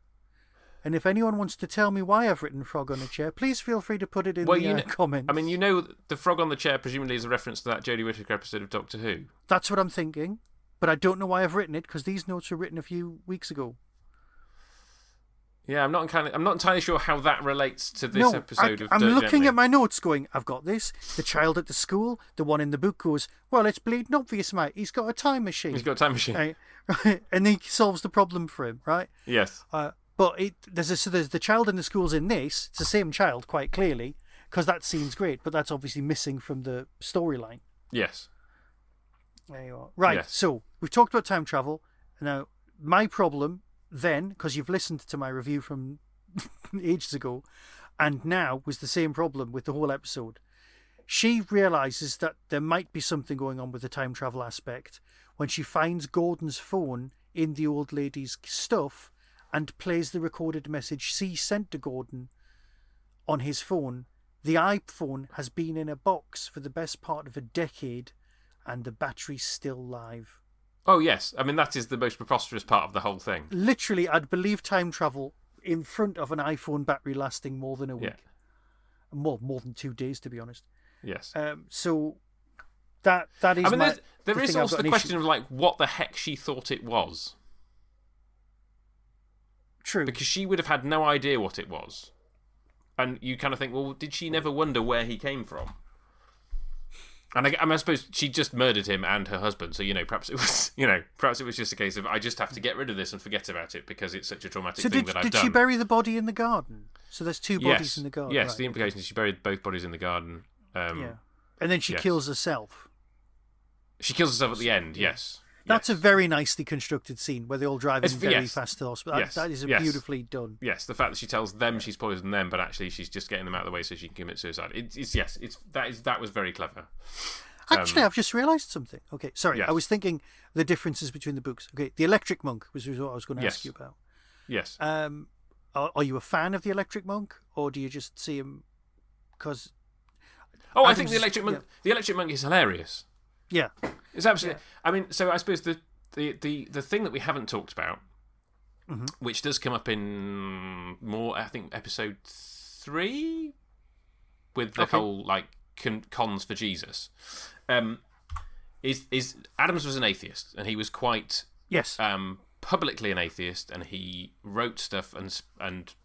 And if anyone wants to tell me why I've written frog on a chair, please feel free to put it in the comments. I mean, the frog on the chair presumably is a reference to that Jodie Whittaker episode of Doctor Who. That's what I'm thinking. But I don't know why I've written it, because these notes were written a few weeks ago. Yeah, I'm not entirely sure how that relates to this episode of Dirk I'm looking Gently. at my notes going, I've got this. The child at the school, the one in the book goes, well, it's bleeding obvious, mate. He's got a time machine. He's got a time machine. Right? And he solves the problem for him, right? Yes. But there's the child in the school's in this. It's the same child, quite clearly, because that scene's great, but that's obviously missing from the storyline. Yes. There you are. Right, yes. So we've talked about time travel. Now, my problem then, because you've listened to my review from ages ago, and now was the same problem with the whole episode. She realises that there might be something going on with the time travel aspect when she finds Gordon's phone in the old lady's stuff and plays the recorded message she sent to Gordon on his phone. The iPhone has been in a box for the best part of a decade and the battery's still live. Oh, yes. I mean, that is the most preposterous part of the whole thing. Literally, I'd believe time travel in front of an iPhone battery lasting more than a week. Yeah. More than 2 days, to be honest. Yes. So that is. I mean, there is also the question of like what the heck she thought it was. True. Because she would have had no idea what it was, and you kind of think, well, did she never wonder where he came from? And I suppose she just murdered him and her husband, so perhaps it was just a case of I just have to get rid of this and forget about it because it's such a traumatic thing that I've done. Did she bury the body in the garden? So there's two bodies in the garden. Yes, right. The implication is she buried both bodies in the garden. Yeah, and then she kills herself. She kills herself at the end. Yes. That's a very nicely constructed scene where they all drive in very fast to the hospital. That is beautifully done. Yes, the fact that she tells them she's poisoned them, but actually she's just getting them out of the way so she can commit suicide. That was very clever. Actually, I've just realised something. Okay, sorry, yes. I was thinking the differences between the books. Okay, the Electric Monk was what I was going to ask you about. Yes. Are you a fan of the Electric Monk, or do you just see him because? Oh, I think the Electric Monk. Yeah. The Electric Monk is hilarious. Yeah, it's absolutely. Yeah. I mean, so I suppose the thing that we haven't talked about, which does come up in more, I think, episode 3, with the whole like cons for Jesus, is Adams was an atheist, and he was quite publicly an atheist, and he wrote stuff and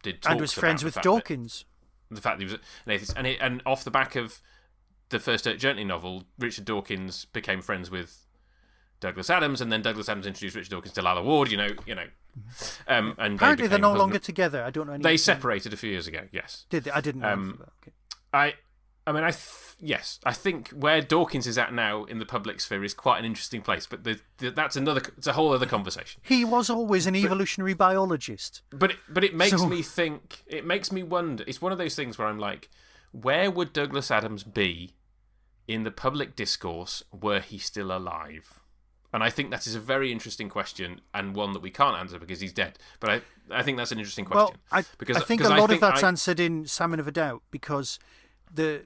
did talks and was friends with Dawkins. The fact that he was an atheist, and off the back of the first Dirk Gently novel, Richard Dawkins became friends with Douglas Adams, and then Douglas Adams introduced Richard Dawkins to Lalla Ward. And apparently they're no longer together. I don't know. They separated a few years ago. Yes, did they? I didn't know. Okay. I think where Dawkins is at now in the public sphere is quite an interesting place, but it's a whole other conversation. He was always an evolutionary biologist. But it makes me think. It makes me wonder. It's one of those things where I'm like, where would Douglas Adams be in the public discourse were he still alive? And I think that is a very interesting question, and one that we can't answer because he's dead. But I think that's an interesting question. Well, I think a lot of that's answered in Salmon of a Doubt, because the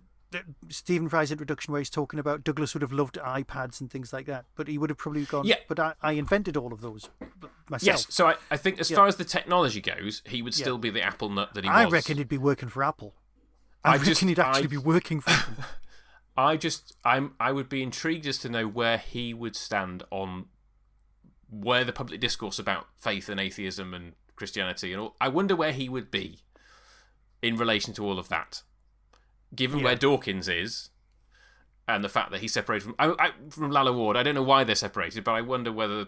Stephen Fry's introduction where he's talking about Douglas would have loved iPads and things like that, but he would have probably gone, but I invented all of those myself. Yes, so I think as far as the technology goes, he would still be the apple nut that he was. I reckon he'd be working for Apple. I reckon he'd actually be working for them. I would be intrigued as to know where he would stand on where the public discourse about faith and atheism and Christianity and all. I wonder where he would be in relation to all of that, given where Dawkins is, and the fact that he's separated from Lalla Ward. I don't know why they're separated, but I wonder whether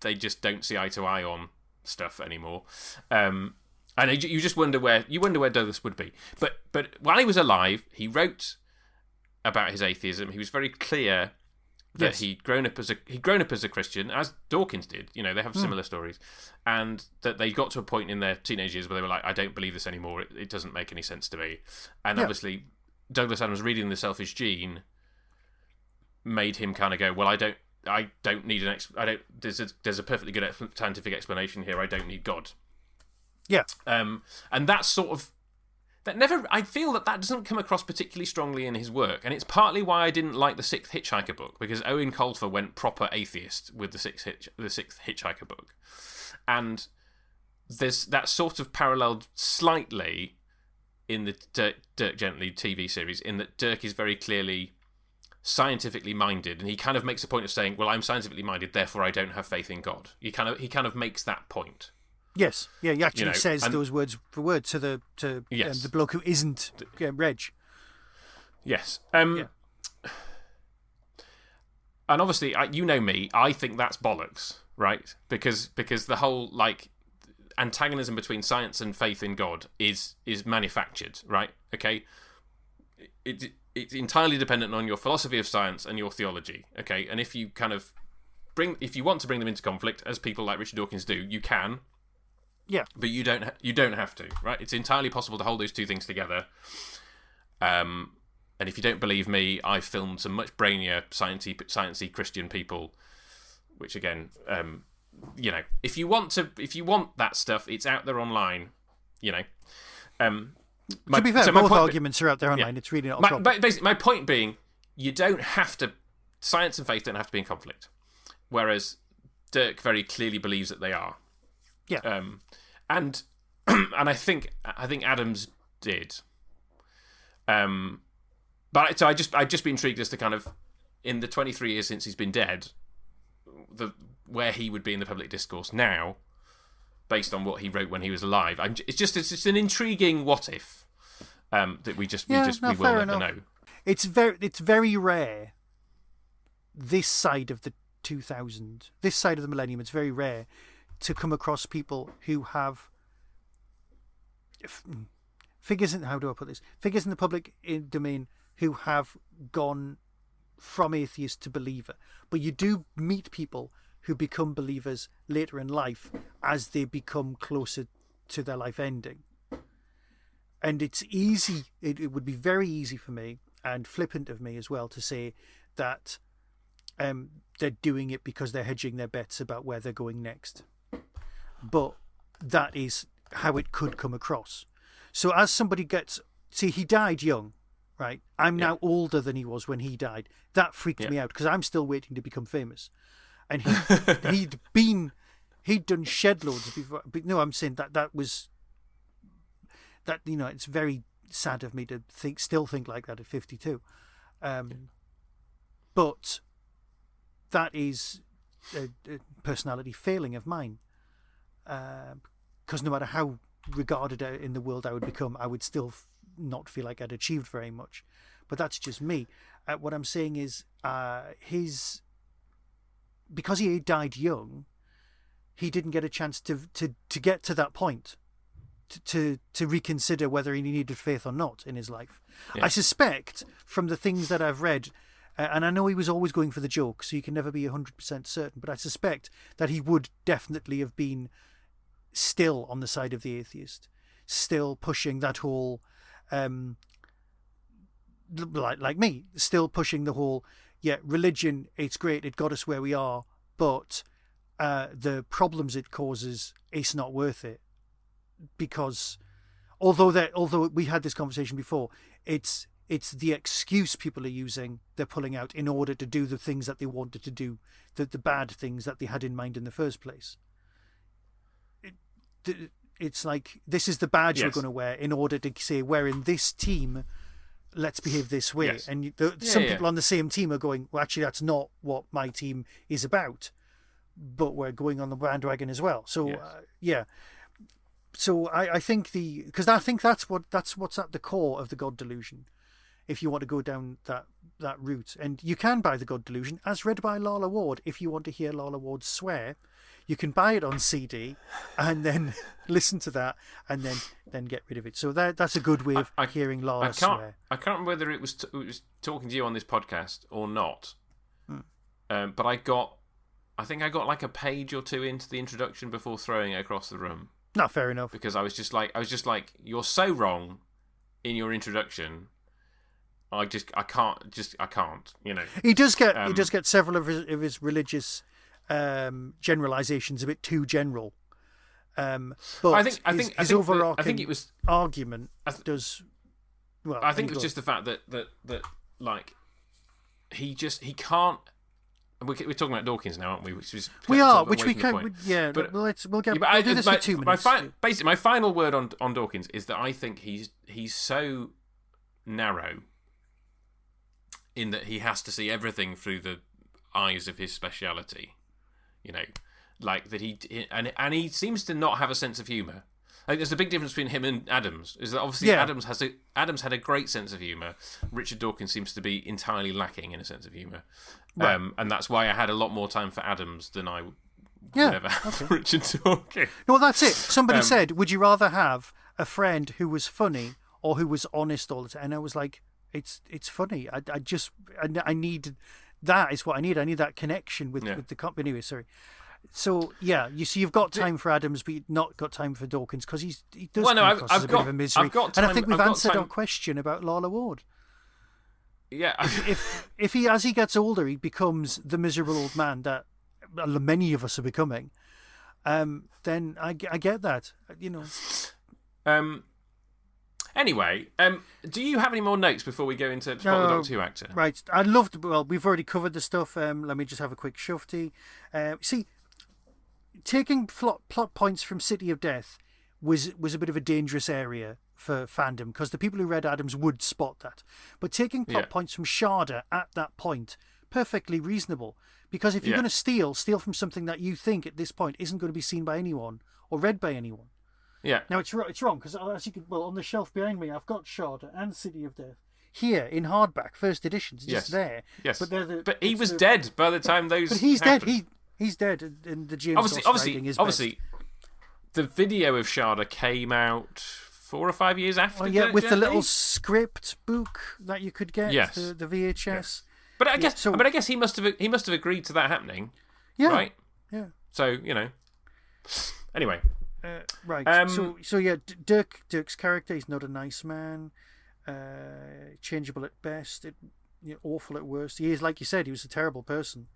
they just don't see eye to eye on stuff anymore. And you just wonder where Douglas would be. But while he was alive, he wrote about his atheism. He was very clear that he'd grown up as a Christian, as Dawkins did. You know, they have similar stories, and that they got to a point in their teenage years where they were like, I don't believe this anymore. It doesn't make any sense to me. And obviously, Douglas Adams reading The Selfish Gene made him kind of go, well, I don't need there's a perfectly good scientific explanation here. I don't need God. Yeah. And that's sort of I feel that doesn't come across particularly strongly in his work, and it's partly why I didn't like the Sixth Hitchhiker book, because Owen Colfer went proper atheist with the Sixth Hitchhiker book, and there's that sort of paralleled slightly in the Dirk Gently TV series, in that Dirk is very clearly scientifically minded, and he kind of makes a point of saying, well, I'm scientifically minded, therefore I don't have faith in God. He kind of makes that point. Yes, yeah, he actually says those words for word to the bloke who isn't Reg. Yes. And obviously, you know me, I think that's bollocks, right? Because the whole antagonism between science and faith in God is manufactured, right? Okay, it's entirely dependent on your philosophy of science and your theology. Okay, and if you want to bring them into conflict, as people like Richard Dawkins do, you can. Yeah, but you don't have to, right? It's entirely possible to hold those two things together. And if you don't believe me, I've filmed some much brainier, sciencey Christian people, which again, if you want that stuff, it's out there online. To be fair, both arguments are out there online. It's really not a problem. Basically, my point being, you don't have to. Science and faith don't have to be in conflict, whereas Dirk very clearly believes that they are. Yeah. And I think Adams did. But so I'd just be intrigued as to kind of, in the 23 years since he's been dead, where he would be in the public discourse now, based on what he wrote when he was alive. It's just an intriguing what if that we will never know. It's very rare. This side of the millennium, it's very rare to come across people who have figures in the public domain who have gone from atheist to believer. But you do meet people who become believers later in life as they become closer to their life ending. And it's easy, it would be very easy for me, and flippant of me as well, to say that they're doing it because they're hedging their bets about where they're going next. But that is how it could come across. So as somebody he died young, right? I'm now older than he was when he died. That freaked me out because I'm still waiting to become famous. And he'd done shed loads before. But no, I'm saying that was it's very sad of me to still think like that at 52. But that is a personality failing of mine. Because no matter how regarded in the world I would become, I would still not feel like I'd achieved very much. But that's just me. What I'm saying is, because he died young, he didn't get a chance to get to that point, to reconsider whether he needed faith or not in his life. Yeah. I suspect from the things that I've read, and I know he was always going for the joke, so you can never be 100% certain, but I suspect that he would definitely have been still on the side of the atheist, still pushing that whole, like me, still pushing the whole, religion, it's great, it got us where we are, but the problems it causes, it's not worth it. Because although we had this conversation before, it's the excuse people are using, they're pulling out in order to do the things that they wanted to do, the bad things that they had in mind in the first place. It's like, this is the badge we're going to wear in order to say we're in this team, let's behave this way. Yes. And some people on the same team are going, well, actually, that's not what my team is about, but we're going on the bandwagon as well. So, So I think because I think that's what's at the core of the God delusion, if you want to go down that route. And you can buy The God Delusion, as read by Lala Ward. If you want to hear Lala Ward swear, you can buy it on CD and then listen to that and then get rid of it. So that's a good way of hearing Lala swear. I can't remember whether it was talking to you on this podcast or not. But I think I got like a page or two into the introduction before throwing it across the room. Not fair enough. Because I was just like, you're so wrong in your introduction. I can't. You know. He does get several of his religious generalizations a bit too general. But I think his overarching argument does. Well, I think it was just the fact that like he can't. We're talking about Dawkins now, aren't we? We are, which we can. Yeah, but we'll do this for 2 minutes. Basically, my final word on Dawkins is that I think he's so narrow in that he has to see everything through the eyes of his speciality. You know, like that and he seems to not have a sense of humour. I think there's a big difference between him and Adams. Is that obviously Adams had a great sense of humour. Richard Dawkins seems to be entirely lacking in a sense of humour. Right. And that's why I had a lot more time for Adams than I would ever have for Richard Dawkins. No, that's it. Somebody said, would you rather have a friend who was funny or who was honest all the time? And I was like, it's funny. I need that is what I need. I need that connection with the company. Anyway, sorry. So yeah, you see, you've got time for Adams, but you've not got time for Dawkins because he does come across as a bit of a misery. And I think we've answered our question about Lala Ward. Yeah. if he, as he gets older, he becomes the miserable old man that many of us are becoming, then I get that, you know. Anyway, do you have any more notes before we go into Spot the Doctor Who actor? Right. We've already covered the stuff. Let me just have a quick shufty. See, taking plot points from City of Death was a bit of a dangerous area for fandom because the people who read Adams would spot that. But taking plot points from Sharda at that point, perfectly reasonable. Because if you're going to steal from something that you think at this point isn't going to be seen by anyone or read by anyone. Yeah. Now it's wrong because as you can, on the shelf behind me, I've got Sharda and City of Death here in hardback, first editions, just there. Yes. But he was dead by the time those. But he's happened. dead. He's dead, and the James obviously, the video of Sharda came out 4 or 5 years after. With the little script book that you could get. Yes. The VHS. Yes. But I guess he must have agreed to that happening. Yeah. Right. Yeah. So you know. Anyway. Right. So yeah, Dirk's character, he's not a nice man. Changeable at best, awful at worst. He is, like you said, he was a terrible person.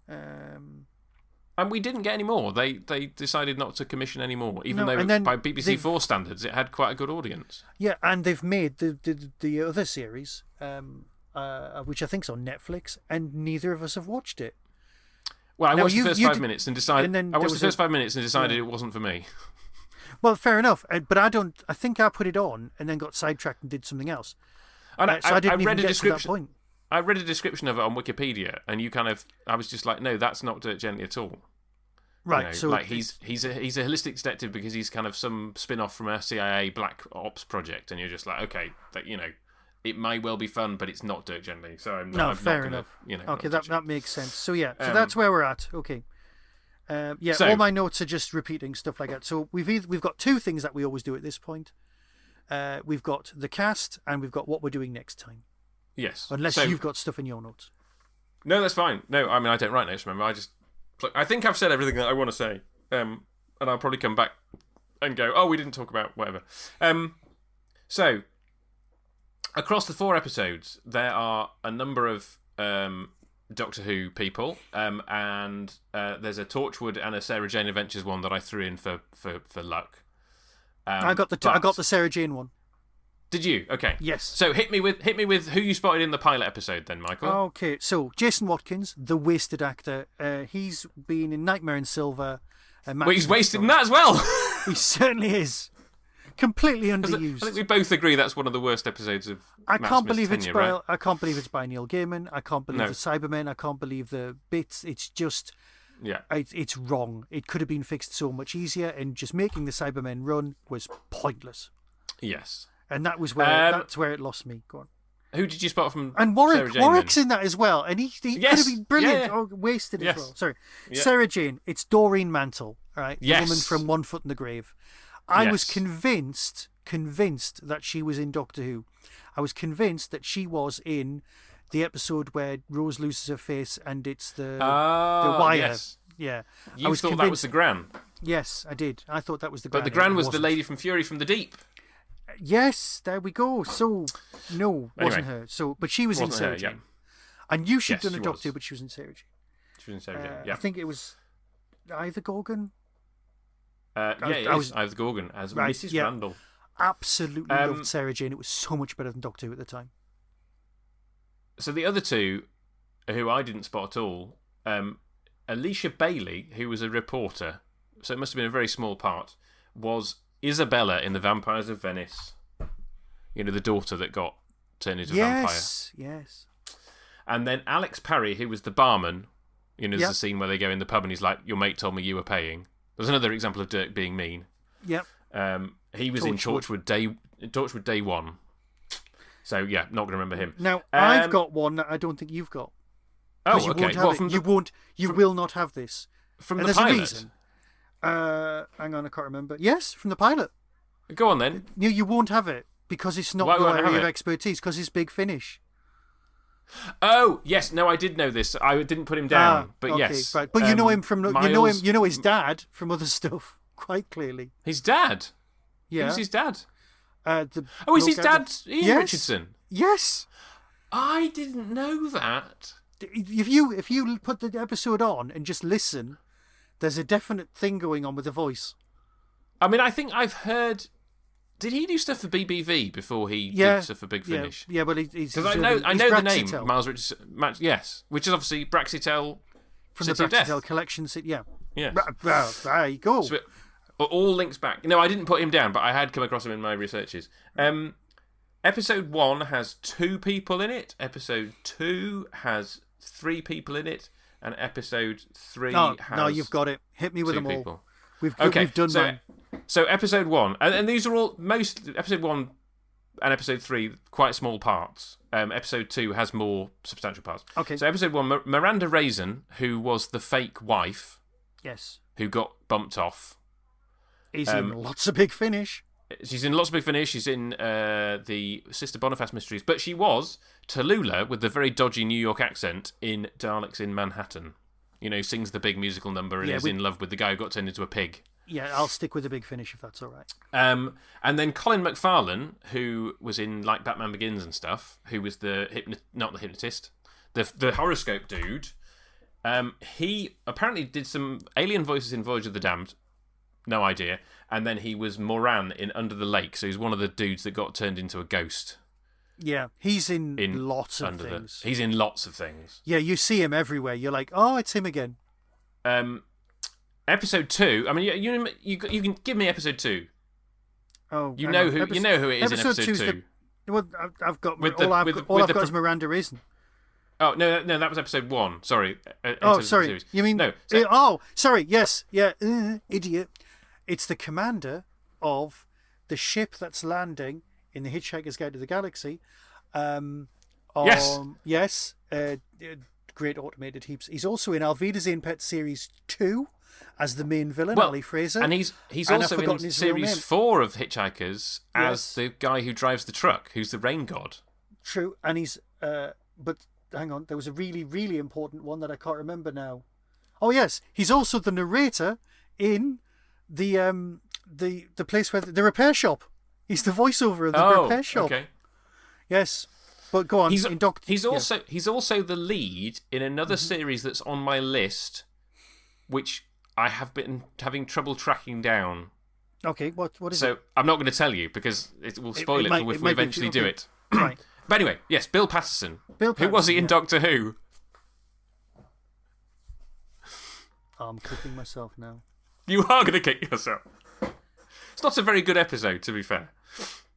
And we didn't get any more. They decided not to commission any more, even though by BBC4 standards it had quite a good audience. Yeah, and they've made the other series, which I think is on Netflix, and neither of us have watched it. Well, I watched the first 5 minutes and decided. I watched the first 5 minutes and decided it wasn't for me. Well, fair enough, but I think I put it on and then got sidetracked and did something else. And I didn't even get to that point. I read a description of it on Wikipedia, and I was just like, no, that's not Dirk Gently at all. Right. You know, so like he's a holistic detective because he's kind of some spin-off from a CIA black ops project, and you're just like, okay, it may well be fun, but it's not Dirk Gently. So fair enough. Okay, that makes sense. So yeah, so that's where we're at. Okay. All my notes are just repeating stuff like that. So we've got two things that we always do at this point. We've got the cast, and we've got what we're doing next time. Yes. Unless you've got stuff in your notes. No, that's fine. No, I mean I don't write notes. Remember, I think I've said everything that I want to say, and I'll probably come back and go, oh, we didn't talk about whatever. So across the 4 episodes, there are a number of Doctor Who people, and there's a Torchwood and a Sarah Jane Adventures one that I threw in for luck. I got the Sarah Jane one. Did you? Okay. Yes. So hit me with who you spotted in the pilot episode then, Michael. Okay. So Jason Watkins, the wasted actor, he's been in Nightmare in Silver. Well, he's wasted in that as well. He certainly is. Completely underused. I think we both agree that's one of the worst episodes of. I can't believe it's by Neil Gaiman. I can't believe the Cybermen. I can't believe the bits. It's just. Yeah. It's wrong. It could have been fixed so much easier, and just making the Cybermen run was pointless. Yes. And that was where it lost me. Go on. Who did you spot from? And Sarah Jane, Warwick's then? in that as well, and he could have been brilliant. Yeah. Oh, wasted as well. Sorry, Sarah Jane. It's Doreen Mantle, right? The woman from One Foot in the Grave. I was convinced that she was in Doctor Who. I was convinced that she was in the episode where Rose loses her face, and it's the wire. Yes. Yeah, you thought that was the Gran. Yes, I did. I thought that was the Gran. But the Gran was the lady from Fury from the Deep. Yes, there we go. So, no, wasn't her. So, but she was in Sarah Jane. Yeah. I knew she'd done a Doctor, but she was in Sarah Jane. She was in Sarah Jane, yeah. I think it was Ivor Gorgon. It was Ivor Gorgon as Mrs. Randall. Absolutely loved Sarah Jane. It was so much better than Doctor Who at the time. So the other two, who I didn't spot at all, Alicia Bailey, who was a reporter, so it must have been a very small part, was Isabella in The Vampires of Venice. You know, the daughter that got turned into a vampire. Yes. And then Alex Parry, who was the barman. You know, there's a scene where they go in the pub and he's like, "Your mate told me you were paying." There's another example of Dirk being mean. Yep. He was in Torchwood Day 1. So, yeah, not going to remember him. Now, I've got one that I don't think you've got. Oh, okay. You will not have this. From the pilot? A reason. Hang on, I can't remember. Yes, from the pilot. Go on, then. No, you won't have it, because it's not your area of expertise, because it's Big Finish. Oh, yes. No, I did know this. I didn't put him down, but okay, yes. Right. But you know him from... You know his dad from other stuff, quite clearly. His dad? Yeah. Who's his dad? Is his dad Ian Richardson? Yes. I didn't know that. If you put the episode on and just listen, there's a definite thing going on with the voice. I mean, I think I've heard... Did he do stuff for BBV before he did stuff for Big Finish? Yeah, but he's... Because I know the name, Miles Richardson. Yes, which is obviously Braxitel from City the Braxitel Collection. Yeah. Well, there you go. So all links back. No, I didn't put him down, but I had come across him in my researches. Episode 1 has 2 people in it. Episode 2 has 3 people in it. And episode 3 has... No, you've got it. Hit me with them people. All. We've done mine. So episode 1, and these are all... Episode 1 and episode 3, quite small parts. Episode 2 has more substantial parts. Okay. So episode 1, Miranda Raisin, who was the fake wife... Yes. Who got bumped off... Is in lots of Big Finish. She's in lots of Big Finish. She's in the Sister Boniface Mysteries. But she was Tallulah with the very dodgy New York accent in Daleks in Manhattan. You know, sings the big musical number and is in love with the guy who got turned into a pig. Yeah, I'll stick with the Big Finish if that's all right. And then Colin McFarlane, who was in like Batman Begins and stuff, who was not the hypnotist, the horoscope dude. He apparently did some alien voices in Voyage of the Damned. No idea. And then he was Moran in Under the Lake, so he's one of the dudes that got turned into a ghost. Yeah, he's in lots of things. He's in lots of things. Yeah, you see him everywhere. You're like, oh, it's him again. Episode 2. I mean, you can give me episode 2. Oh, you know who it is in episode 2. Well, I've got all I've got is Miranda Raisin. Oh no, that was episode 1. Sorry. Sorry. You mean no? Sorry. Yes, yeah. Idiot. It's the commander of the ship that's landing in the Hitchhiker's Guide to the Galaxy. Yes. Great automated heaps. He's also in Alvida's in Pet Series 2 as the main villain, Ali Fraser. And he's also in Series 4 of Hitchhikers as the guy who drives the truck, who's the rain god. True, and he's... but hang on, there was a really, really important one that I can't remember now. Oh, yes, he's also the narrator in the place where... The repair shop. He's the voiceover of the repair shop. Okay. Yes. But go on. He's also the lead in another series that's on my list, which I have been having trouble tracking down. Okay, what is it? So I'm not going to tell you because it will spoil it if we eventually do it. Right. But anyway, yes, Bill Patterson. Who was he in Doctor Who? I'm kicking myself now. You are going to kick yourself. It's not a very good episode, to be fair.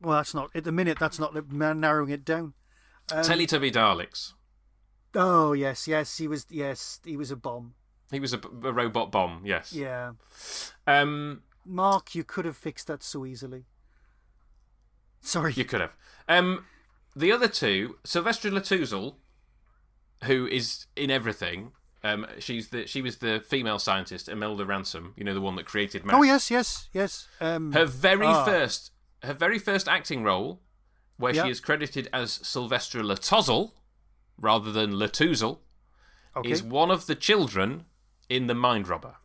Well, that's not... At the minute, that's not narrowing it down. Teletubby Daleks. Oh, yes. He was a bomb. He was a robot bomb, yes. Yeah. Mark, you could have fixed that so easily. Sorry. You could have. the other two, Sylvester Latouzle, who is in everything. She was the female scientist, Imelda Ransom. You know, the one that created maths. Oh yes. Her very first acting role, where she is credited as Sylvester Latouzle rather than Latouzle, is one of the children in The Mind Robber.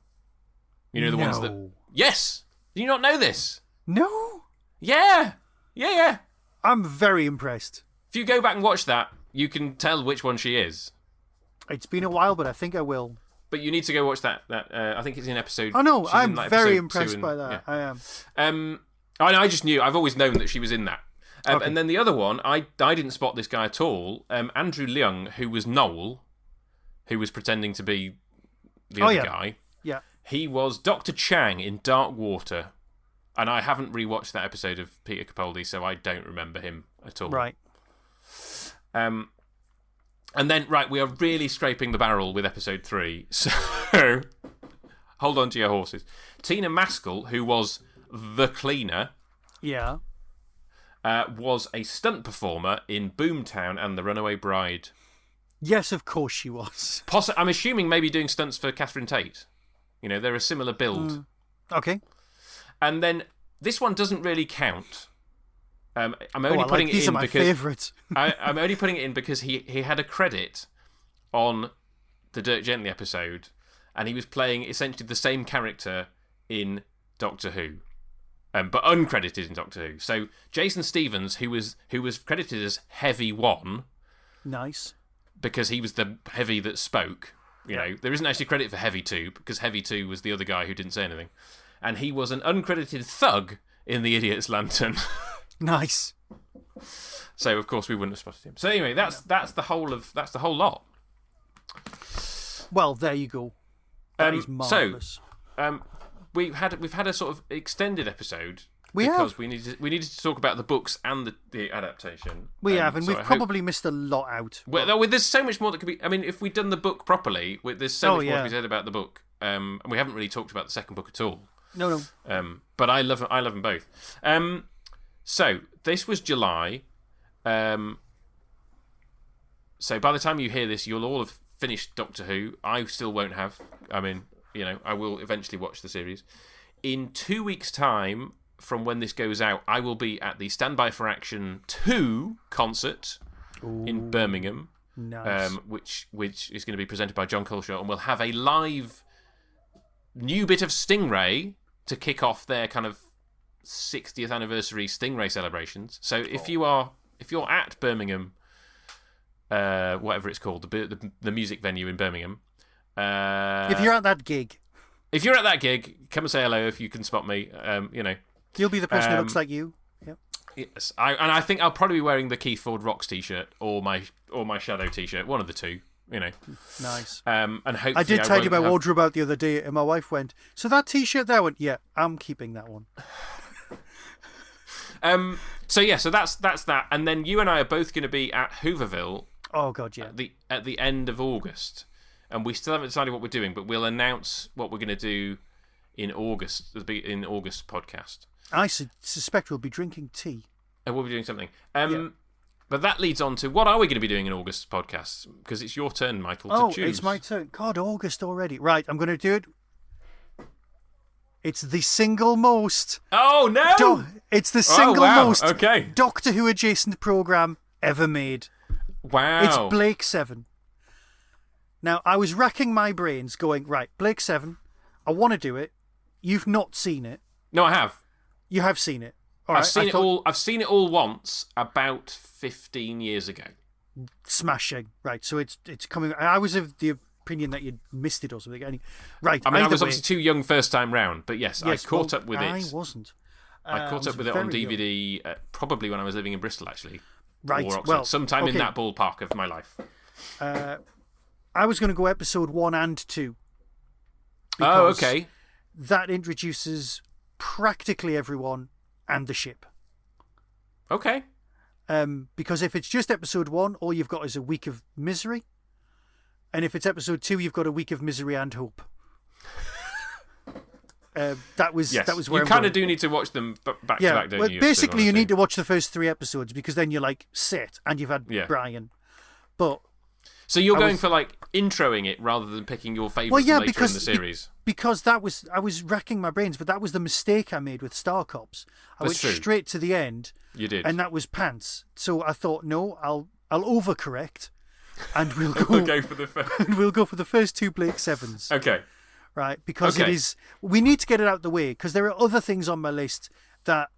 You know, the ones that... Yes! Do you not know this? No. Yeah. I'm very impressed. If you go back and watch that, you can tell which one she is. It's been a while, but I think I will. But you need to go watch that. I think it's in episode... Oh, no, I'm very impressed by that. Yeah. I am. I just knew. I've always known that she was in that. And then the other one, I didn't spot this guy at all. Andrew Leung, who was Noel, who was pretending to be the other guy. Yeah. He was Dr. Chang in Dark Water. And I haven't rewatched that episode of Peter Capaldi, so I don't remember him at all. Right. And then, we are really scraping the barrel with episode 3. So, hold on to your horses. Tina Maskell, who was the cleaner, was a stunt performer in Boomtown and The Runaway Bride. Yes, of course she was. I'm assuming maybe doing stunts for Catherine Tate. You know, they're a similar build. Okay. And then this one doesn't really count. I'm only putting it in my because favourites. I'm only putting it in because he had a credit on the Dirk Gently episode, and he was playing essentially the same character in Doctor Who, but uncredited in Doctor Who. So Jason Stevens, who was credited as Heavy One, nice, because he was the Heavy that spoke. You know, there isn't actually credit for Heavy 2 because Heavy 2 was the other guy who didn't say anything, and he was an uncredited thug in The Idiot's Lantern. Nice. So of course we wouldn't have spotted him. So anyway, that's the whole lot. Well, there you go. That is marvellous. So, we've had a sort of extended episode we needed to talk about the books and the adaptation. We have, and we've probably missed a lot out. Well, there's so much more that could be. I mean, if we'd done the book properly, there's so much more to be said about the book. And we haven't really talked about the second book at all. No. But I love them both. So this was July. So by the time you hear this, you'll all have finished Doctor Who. I still won't have. I mean, I will eventually watch the series. In 2 weeks' time from when this goes out, I will be at the Standby for Action 2 concert in Birmingham. Nice. Which is going to be presented by John Culshaw, and we'll have a live new bit of Stingray to kick off their kind of 60th anniversary Stingray celebrations. So if you're at Birmingham, whatever it's called, the music venue in Birmingham, if you're at that gig, come and say hello if you can spot me. You'll be the person who looks like you. Yep. Yes, I think I'll probably be wearing the Keith Ford Rocks t-shirt or my Shadow t-shirt, one of the two. Nice. And hopefully I did tidy my wardrobe out the other day, and my wife went, "So that t-shirt there?" Went, "Yeah, I'm keeping that one." So that's that, and then you and I are both going to be at Hooverville. Oh God, yeah. At the end of August, and we still haven't decided what we're doing, but we'll announce what we're going to do in August. In August podcast. I suspect we'll be drinking tea. And we'll be doing something. But that leads on to what are we going to be doing in August podcast? Because it's your turn, Michael, to choose. Oh, it's my turn. God, August already. Right, I'm going to do it. It's the single most... Oh, no! It's the single most okay. Doctor Who adjacent programme ever made. Wow. It's Blake 7. Now, I was racking my brains going, right, Blake 7, I want to do it. You've not seen it. No, I have. You have seen it. I've seen it all once about 15 years ago. Smashing. Right, so it's coming... I was of the opinion that you'd missed it or something. Right, I mean, I was obviously too young first time round, but yes, I caught up with it. I wasn't. I caught up with it on DVD probably when I was living in Bristol, actually. Right, or Oxford, sometime in that ballpark of my life. I was going to go episode 1 and 2. Oh, okay. That introduces practically everyone and the ship. Okay. Because if it's just episode 1, all you've got is a week of misery. And if it's episode 2, you've got a week of misery and hope. that was where you kind of do need to watch them back to back, don't you? Basically, you need to watch the first 3 episodes because then you're like set and you've had Brian. But so you're going for like introing it rather than picking your favourite later in the series. Because I was racking my brains, but that was the mistake I made with Star Cops. I went straight to the end. You did, and that was pants. So I thought, no, I'll overcorrect, and we'll go for the first. And we'll go for the first 2 Blake Sevens. Okay. Right, because it is. We need to get it out the way because there are other things on my list that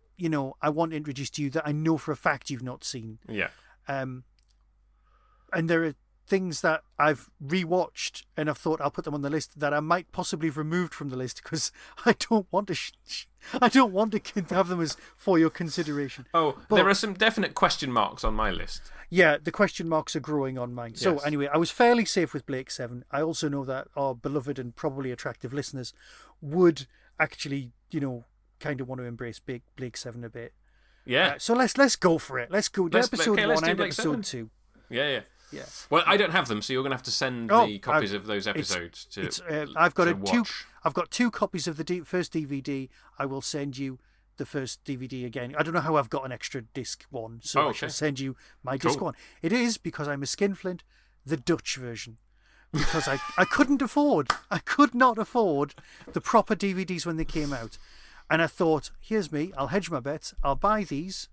I want to introduce to you that I know for a fact you've not seen. Yeah. And there are things that I've rewatched and I've thought I'll put them on the list that I might possibly have removed from the list because I don't want to. I don't want to have them as for your consideration. But there are some definite question marks on my list. Yeah, the question marks are growing on mine. So anyway, I was fairly safe with Blake 7. I also know that our beloved and probably attractive listeners would actually, kind of want to embrace Blake 7 a bit. Yeah. So let's go for it. Let's go to episode 1 and episode 2. Yeah. Well, I don't have them, so you're going to have to send me copies of those episodes I've got watch. I've got 2 copies of the first DVD. I will send you the first DVD again. I don't know how I've got an extra disc one, so I shall send you my disc one. It is, because I'm a skinflint, the Dutch version. Because I could not afford the proper DVDs when they came out. And I thought, here's me, I'll hedge my bets, I'll buy these,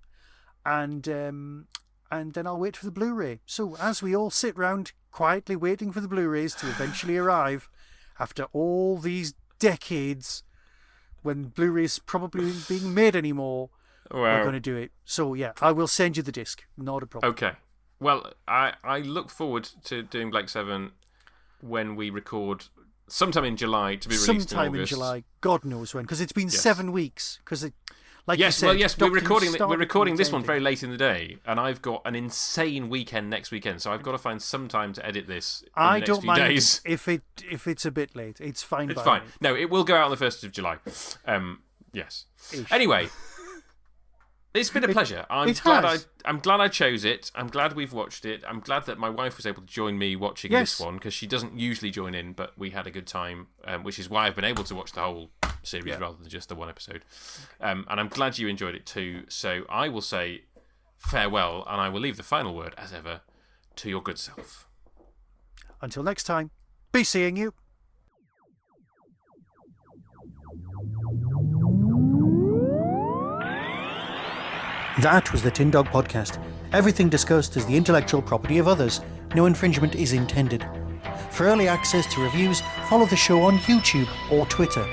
and then I'll wait for the Blu-ray. So as we all sit round quietly waiting for the Blu-rays to eventually arrive, after all these decades, when Blu-rays probably isn't being made anymore, we're going to do it. So yeah, I will send you the disc. Not a problem. Okay. Well, I look forward to doing Blake 7 when we record sometime in July to be released in August. Sometime in July. God knows when, because it's been 7 weeks. Because you said, we're recording this one very late in the day, and I've got an insane weekend next weekend, so I've got to find some time to edit this in the next few days. If it's a bit late. It's fine. It's fine. No, it will go out on the 1st of July. Yes. Ish. Anyway, it's been a pleasure. I'm glad I chose it. I'm glad we've watched it. I'm glad that my wife was able to join me watching this one, because she doesn't usually join in, but we had a good time, which is why I've been able to watch the whole series rather than just the one episode. And I'm glad you enjoyed it too. So I will say farewell, and I will leave the final word, as ever, to your good self. Until next time, be seeing you. That was the Tin Dog Podcast. Everything discussed is the intellectual property of others. No infringement is intended. For early access to reviews, follow the show on YouTube or Twitter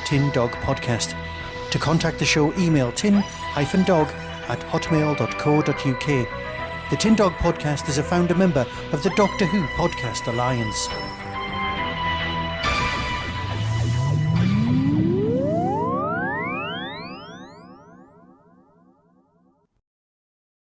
@Tin Dog Podcast. To contact the show, email tin-dog@hotmail.co.uk. The Tin Dog Podcast is a founder member of the Doctor Who Podcast Alliance.